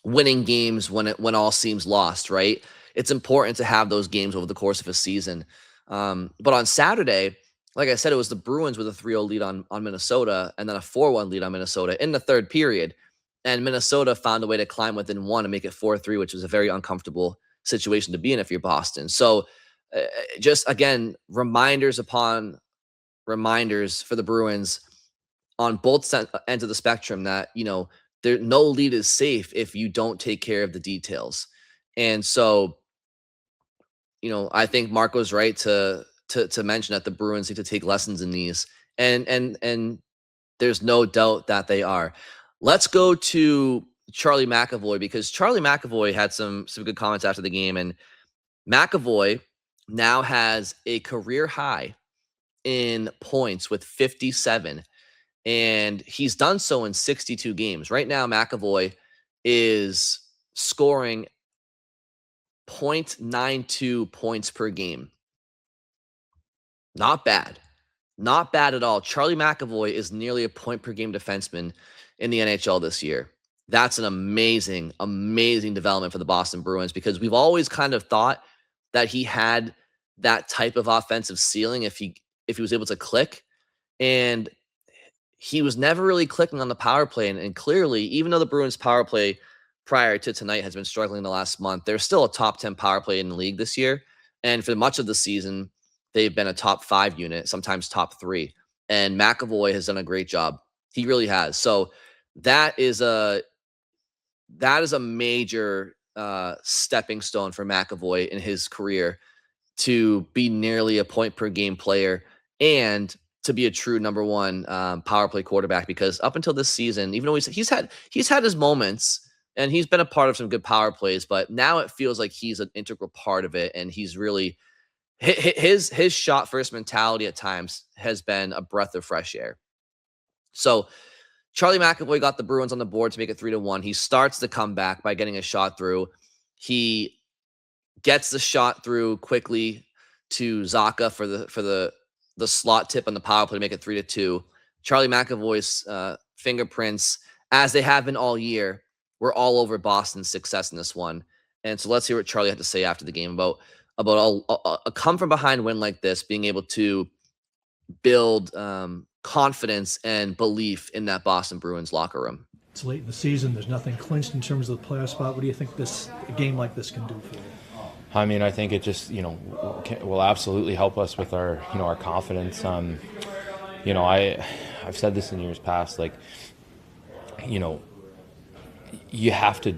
winning games when all seems lost, right? It's important to have those games over the course of a season. But on Saturday, like I said, it was the Bruins with a 3-0 lead on Minnesota, and then a 4-1 lead on Minnesota in the third period. And Minnesota found a way to climb within one and make it 4-3, which was a very uncomfortable situation to be in if you're Boston. So just, again, reminders upon reminders for the Bruins on both ends of the spectrum that, no lead is safe if you don't take care of the details. And so, I think Marco's right to mention that the Bruins need to take lessons in these, and there's no doubt that they are. Let's go to Charlie McAvoy, because Charlie McAvoy had some good comments after the game, and McAvoy now has a career high in points with 57, and he's done so in 62 games. Right now, McAvoy is scoring 0.92 points per game. Not bad. Not bad at all. Charlie McAvoy is nearly a point per game defenseman in the NHL this year. That's an amazing, amazing development for the Boston Bruins, because we've always kind of thought that he had that type of offensive ceiling if he was able to click. And he was never really clicking on the power play. And clearly, even though the Bruins power play prior to tonight has been struggling the last month, they're still a top 10 power play in the league this year. And for much of the season, they've been a top 5 unit, sometimes top 3. And McAvoy has done a great job. He really has. So that is a major stepping stone for McAvoy in his career, to be nearly a point per game player and to be a true number one power play quarterback. Because up until this season, even though he's had his moments and he's been a part of some good power plays, but now it feels like he's an integral part of it, and he's really his shot first mentality at times has been a breath of fresh air. So Charlie McAvoy got the Bruins on the board to make it 3-1. He starts the comeback by getting a shot through. He gets the shot through quickly to Zaka for the slot tip on the power play to make it 3-2. Charlie McAvoy's fingerprints, as they have been all year, were all over Boston's success in this one. And so let's hear what Charlie had to say after the game about a come from behind win like this, being able to build confidence and belief in that Boston Bruins locker room. It's late in the season. There's nothing clinched in terms of the playoff spot. What do you think a game like this can do for you? I mean, I think it just, will absolutely help us with our, our confidence. I've said this in years past, like, you have to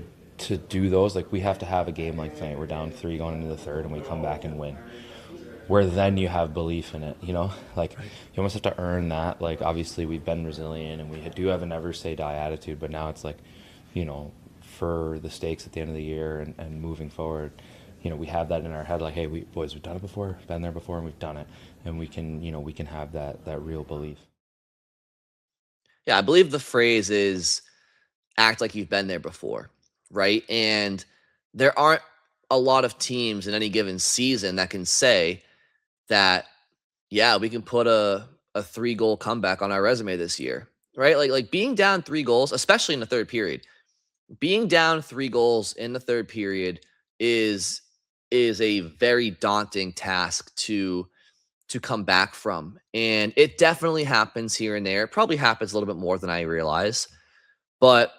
do those. Like, we have to have a game like tonight. We're down 3 going into the third, and we come back and win, where then you have belief in it, like you almost have to earn that. Like, obviously we've been resilient and we do have a never say die attitude, but now it's like, for the stakes at the end of the year and moving forward, we have that in our head, like, hey, we've done it before, been there before, and we've done it, and we can have that real belief. Yeah, I believe the phrase is act like you've been there before, right? And there aren't a lot of teams in any given season that can say that, yeah, we can put a 3-goal comeback on our resume this year, right? Like being down 3 goals, especially in the third period, being down 3 goals in the third period is a very daunting task to come back from. And it definitely happens here and there. It probably happens a little bit more than I realize. But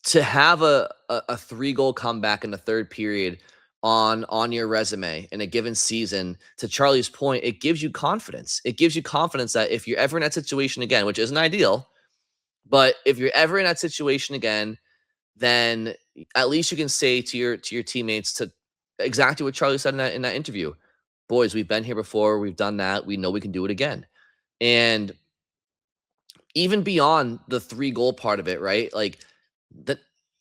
to have a 3-goal comeback in the third period on your resume in a given season, to Charlie's point, it gives you confidence. It gives you confidence that if you're ever in that situation again, which isn't ideal, but if you're ever in that situation again, then at least you can say to your teammates, to exactly what Charlie said in that interview: boys, we've been here before, we've done that, we know we can do it again. And even beyond the 3-goal part of it, right? Like, the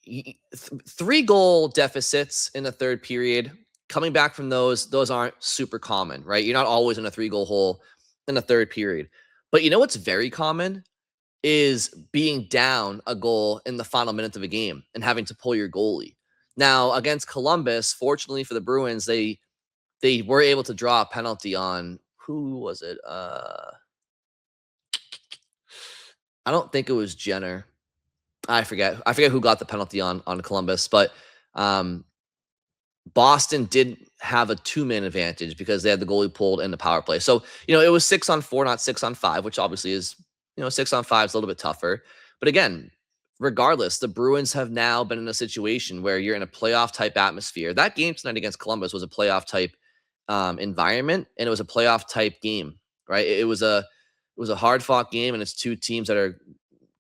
3-goal deficits in the third period, coming back from those aren't super common, right? You're not always in a 3-goal hole in the third period. But what's very common is being down a goal in the final minute of a game and having to pull your goalie. Now, against Columbus, fortunately for the Bruins, they were able to draw a penalty on, who was it? I don't think it was Jenner. I forget who got the penalty on Columbus, but Boston did have a 2-man advantage because they had the goalie pulled in the power play. So, it was 6-on-4, not 6-on-5, which obviously is, 6-on-5 is a little bit tougher. But again, regardless, the Bruins have now been in a situation where you're in a playoff type atmosphere. That game tonight against Columbus was a playoff type environment, and it was a playoff type game, right? It was a hard fought game, and it's 2 teams that are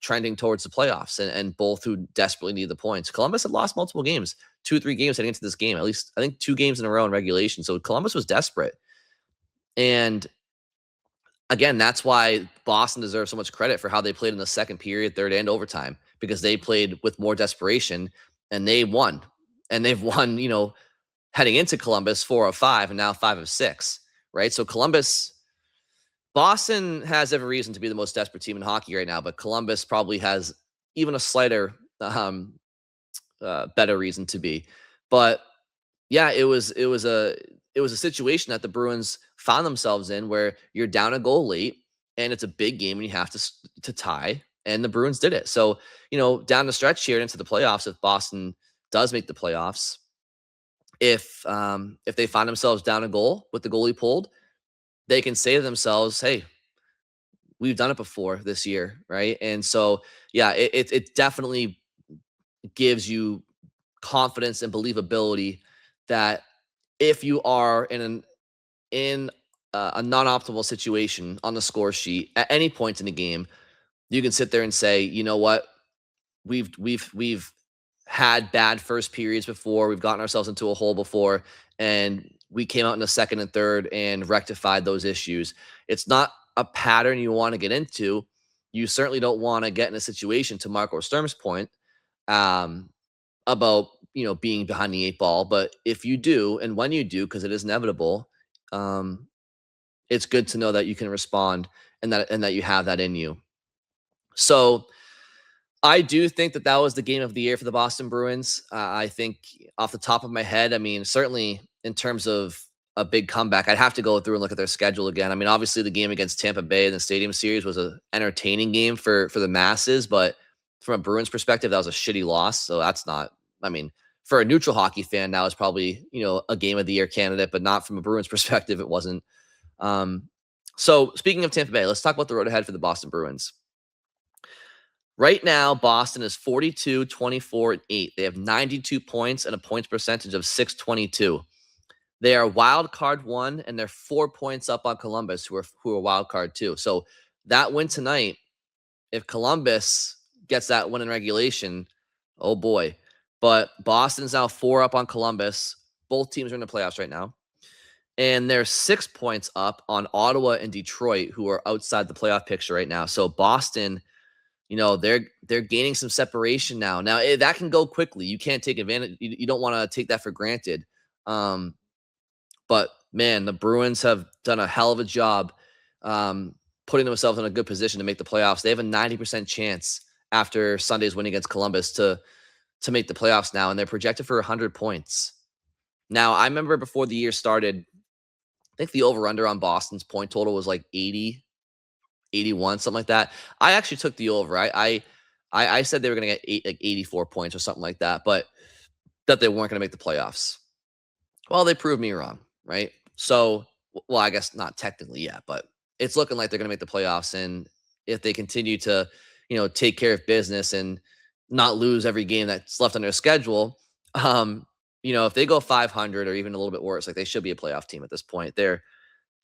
trending towards the playoffs and both who desperately need the points. Columbus had lost multiple games, 2-3 games heading into this game, at least I think 2 games in a row in regulation. So Columbus was desperate. And again, that's why Boston deserves so much credit for how they played in the second period, third, and overtime, because they played with more desperation and they won. And they've won, heading into Columbus 4-5 and now 5-6, right? So Boston has every reason to be the most desperate team in hockey right now, but Columbus probably has even a slighter, better reason to be. But yeah, it was a situation that the Bruins found themselves in where you're down a goal late and it's a big game and you have to tie, and the Bruins did it. So, down the stretch here into the playoffs, if Boston does make the playoffs, if they find themselves down a goal with the goalie pulled, they can say to themselves, "Hey, we've done it before this year," right? And so, yeah, it definitely gives you confidence and believability that if you are in a non-optimal situation on the score sheet at any point in the game, you can sit there and say, you know what, we've had bad first periods before, we've gotten ourselves into a hole before, and we came out in the second and third and rectified those issues. It's not a pattern you want to get into. You certainly don't want to get in a situation, to Marco Sturm's point, um, about being behind the eight ball. But if you do, and when you do, because it is inevitable, it's good to know that you can respond and that you have that in you. So I do think that was the game of the year for the Boston Bruins. I think off the top of my head, I mean, certainly in terms of a big comeback, I'd have to go through and look at their schedule again. I mean, obviously the game against Tampa Bay in the Stadium Series was an entertaining game for the masses, but from a Bruins perspective, that was a shitty loss. So that's not, I mean, for a neutral hockey fan, that was probably, a game of the year candidate, but not from a Bruins perspective, it wasn't. So speaking of Tampa Bay, let's talk about the road ahead for the Boston Bruins. Right now, Boston is 42, 24, and 8. They have 92 points and a points percentage of 622. They are wild card 1, and they're 4 points up on Columbus, who are wild card 2. So that win tonight, if Columbus gets that win in regulation, oh boy. But Boston's now 4 up on Columbus. Both teams are in the playoffs right now. And they're 6 points up on Ottawa and Detroit, who are outside the playoff picture right now. So Boston, they're gaining some separation now. Now that can go quickly. You can't take advantage. You don't want to take that for granted. But man, the Bruins have done a hell of a job putting themselves in a good position to make the playoffs. They have a 90% chance after Sunday's win against Columbus to make the playoffs now, and they're projected for 100 points. Now, I remember before the year started, I think the over-under on Boston's point total was like 80, 81, something like that. I actually took the over. I said they were going to get 84 points or something like that, but that they weren't going to make the playoffs. Well, they proved me wrong, right? So, well, I guess not technically yet, but it's looking like they're going to make the playoffs. And if they continue to, take care of business and not lose every game that's left on their schedule, if they go 500 or even a little bit worse, like they should be a playoff team at this point. They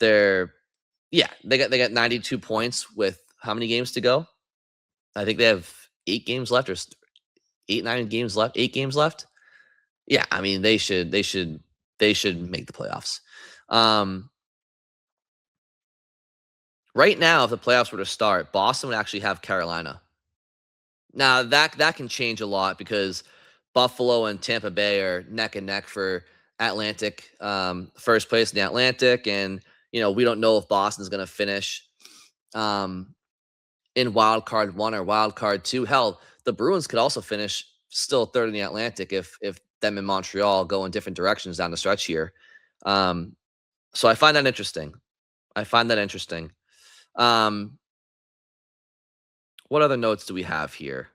got 92 points with how many games to go? I think they have 8 games left, or 9 games left, 8 games left. Yeah, I mean they should make the playoffs. Right now, if the playoffs were to start, Boston would actually have Carolina. Now that can change a lot because Buffalo and Tampa Bay are neck and neck for Atlantic, first place in the Atlantic, and we don't know if Boston's going to finish in wild card 1 or wild card 2. Hell, the Bruins could also finish still third in the Atlantic if them in Montreal go in different directions down the stretch here. So I find that interesting. What other notes do we have here?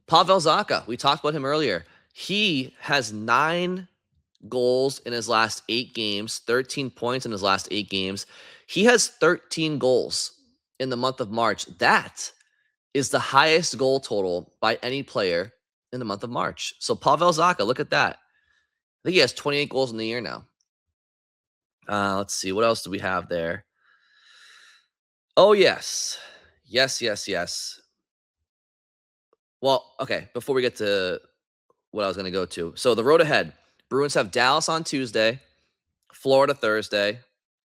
Pavel Zacha, we talked about him earlier. He has 9 goals in his last 8 games, 13 points in his last 8 games. He has 13 goals in the month of March. That is the highest goal total by any player in the month of March. So Pavel Zacha, look at that. I think he has 28 goals in the year now. Let's see. What else do we have there? Oh, yes. Yes. Well, okay, before we get to what I was going to go to. So the road ahead, Bruins have Dallas on Tuesday, Florida Thursday,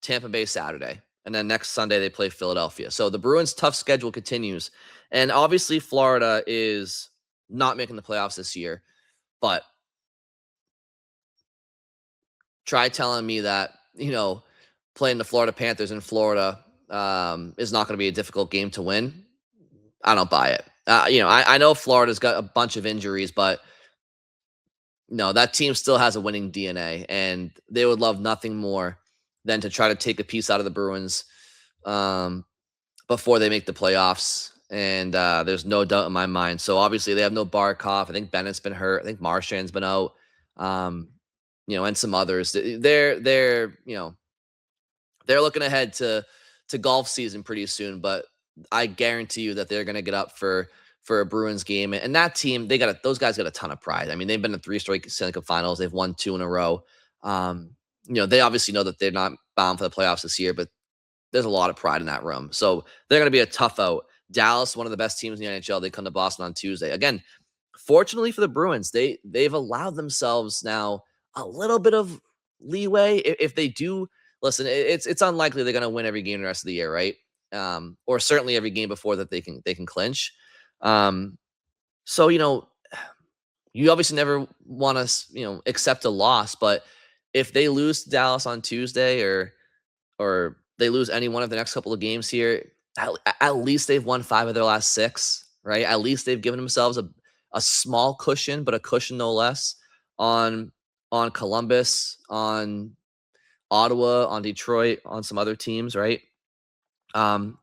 Tampa Bay Saturday, and then next Sunday they play Philadelphia. So the Bruins' tough schedule continues. And obviously Florida is not making the playoffs this year. But try telling me that, playing the Florida Panthers in Florida is not going to be a difficult game to win. I don't buy it. I know Florida's got a bunch of injuries, but no, that team still has a winning DNA, and they would love nothing more than to try to take a piece out of the Bruins before they make the playoffs. And there's no doubt in my mind. So obviously they have no Barkov. I think Bennett's been hurt. I think Marchand's been out. And some others. They're looking ahead to golf season pretty soon, but I guarantee you that they're going to get up for a Bruins game. And that team, those guys got a ton of pride. I mean, they've been in 3 straight Stanley Cup finals. They've won 2 in a row. They obviously know that they're not bound for the playoffs this year, but there's a lot of pride in that room. So they're going to be a tough out. Dallas, one of the best teams in the NHL, they come to Boston on Tuesday. Again, fortunately for the Bruins, they've allowed themselves now a little bit of leeway. If they do, listen, it's unlikely they're going to win every game the rest of the year, right? Or certainly every game before that they can clinch. So you obviously never want to accept a loss, but if they lose to Dallas on Tuesday or they lose any one of the next couple of games here, at least they've won 5 of their last 6, right? At least they've given themselves a small cushion, but a cushion no less on Columbus, on Ottawa, on Detroit, on some other teams, right? I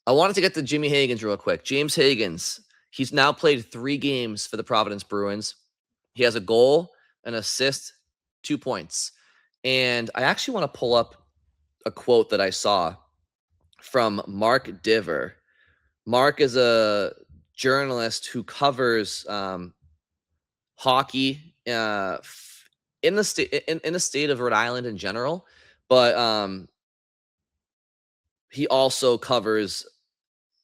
wanted to get to Jimmy Hagens real quick. James Hagens, he's now played 3 games for the Providence Bruins. He has a goal, an assist, 2 points. And I actually want to pull up a quote that I saw from Mark Diver. Mark is a journalist who covers hockey in the state of Rhode Island in general, but he also covers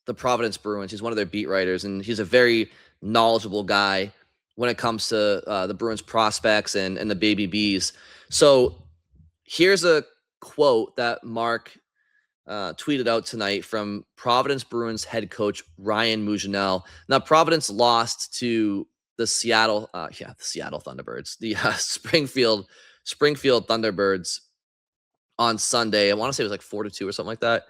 the Providence Bruins. He's one of their beat writers, and he's a very knowledgeable guy when it comes to the Bruins prospects and the baby bees. So here's a quote that Mark tweeted out tonight from Providence Bruins head coach Ryan Mougenel. Now, Providence lost to the Seattle Thunderbirds, the Springfield Thunderbirds on Sunday. I want to say it was like 4-2 or something like that.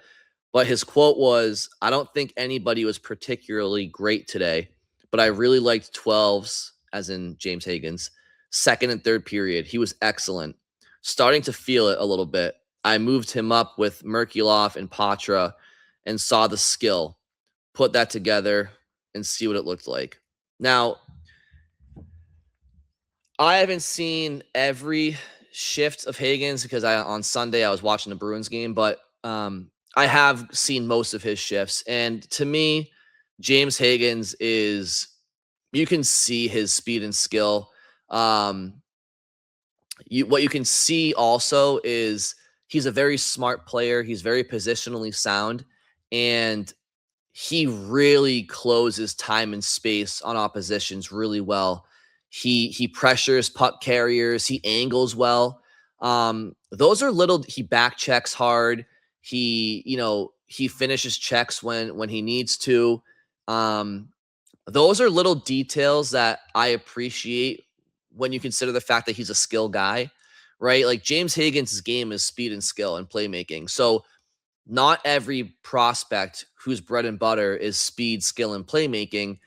But his quote was, "I don't think anybody was particularly great today, but I really liked 12's," as in James Hagens, second and third period. He was excellent. Starting to feel it a little bit. I moved him up with Merkulov and Patra and saw the skill. Put that together and see what it looked like. Now, I haven't seen every shift of Hagens because on Sunday I was watching the Bruins game, but I have seen most of his shifts. And to me, James Hagens you can see his speed and skill. What you can see also is he's a very smart player. He's very positionally sound, and he really closes time and space on oppositions really well. He pressures puck carriers. He angles well. Those are he back checks hard. He finishes checks when he needs to. Those are little details that I appreciate when you consider the fact that he's a skill guy, right? Like James Hagens' game is speed and skill and playmaking. So not every prospect whose bread and butter is speed, skill, and playmaking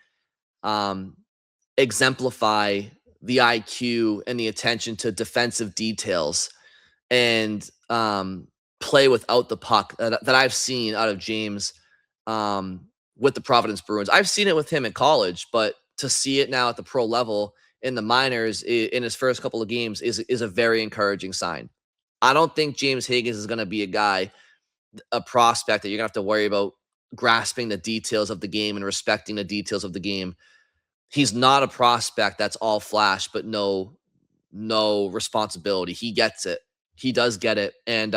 exemplify the IQ and the attention to defensive details and play without the puck that I've seen out of James with the Providence Bruins. I've seen it with him in college, but to see it now at the pro level in the minors in his first couple of games is a very encouraging sign. I don't think James Hagens is going to be a prospect that you're going to have to worry about grasping the details of the game and respecting the details of the game. He's not a prospect that's all flash, but no responsibility. He gets it. He does get it. And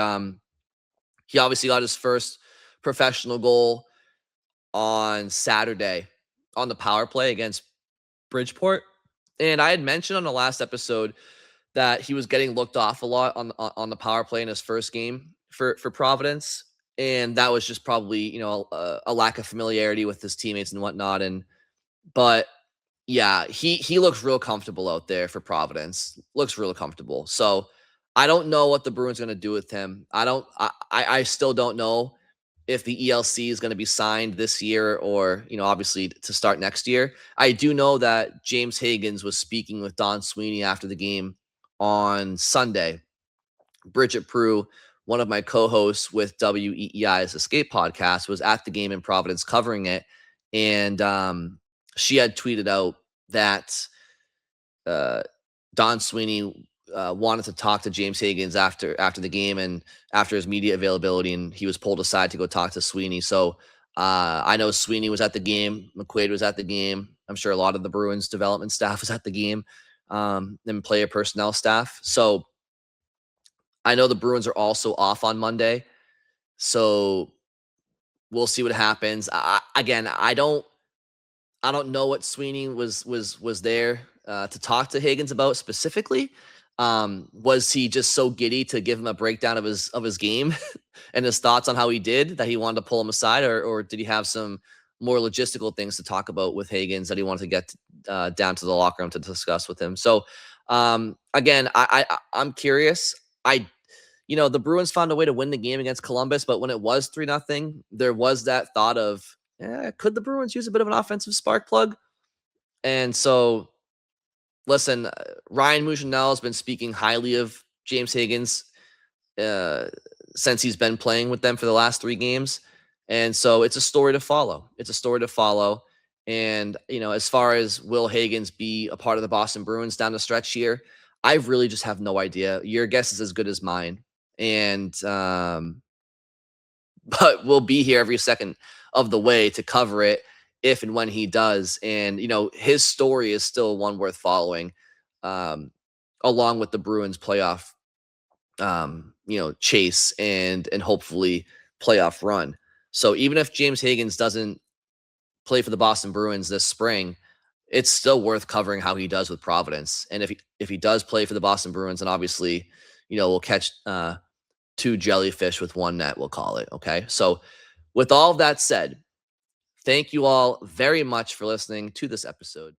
he obviously got his first professional goal on Saturday on the power play against Bridgeport. And I had mentioned on the last episode that he was getting looked off a lot on the power play in his first game for Providence. And that was just probably, a lack of familiarity with his teammates and whatnot. But Yeah, he looks real comfortable out there for Providence. Looks real comfortable. So I don't know what the Bruins are going to do with him. I still don't know if the ELC is going to be signed this year or, obviously to start next year. I do know that James Hagens was speaking with Don Sweeney after the game on Sunday. Bridget Prue, one of my co-hosts with WEEI's Escape podcast, was at the game in Providence covering it. And she had tweeted out that Don Sweeney wanted to talk to James Hagens after the game and after his media availability, and he was pulled aside to go talk to Sweeney. So I know Sweeney was at the game, McQuaid was at the game. I'm sure a lot of the Bruins development staff was at the game, and player personnel staff. So I know the Bruins are also off on Monday, so we'll see what happens. Again, I don't know what Sweeney was there to talk to Hagens about specifically. Was he just so giddy to give him a breakdown of his game and his thoughts on how he did that he wanted to pull him aside, or did he have some more logistical things to talk about with Hagens that he wanted to get down to the locker room to discuss with him? So again, I'm curious. The Bruins found a way to win the game against Columbus, but when it was 3-0, there was that thought of, could the Bruins use a bit of an offensive spark plug? And so, listen, Ryan Mouchinel has been speaking highly of James Hagens since he's been playing with them for the last 3 games. And so it's a story to follow. And, as far as will Hagens be a part of the Boston Bruins down the stretch here, I really just have no idea. Your guess is as good as mine. And, but we'll be here every second of the way to cover it if and when he does. And, his story is still one worth following, along with the Bruins playoff, chase and hopefully playoff run. So even if James Hagens doesn't play for the Boston Bruins this spring, it's still worth covering how he does with Providence. And if he does play for the Boston Bruins, then obviously, we'll catch 2 jellyfish with 1 net, we'll call it. Okay. So with all of that said, thank you all very much for listening to this episode.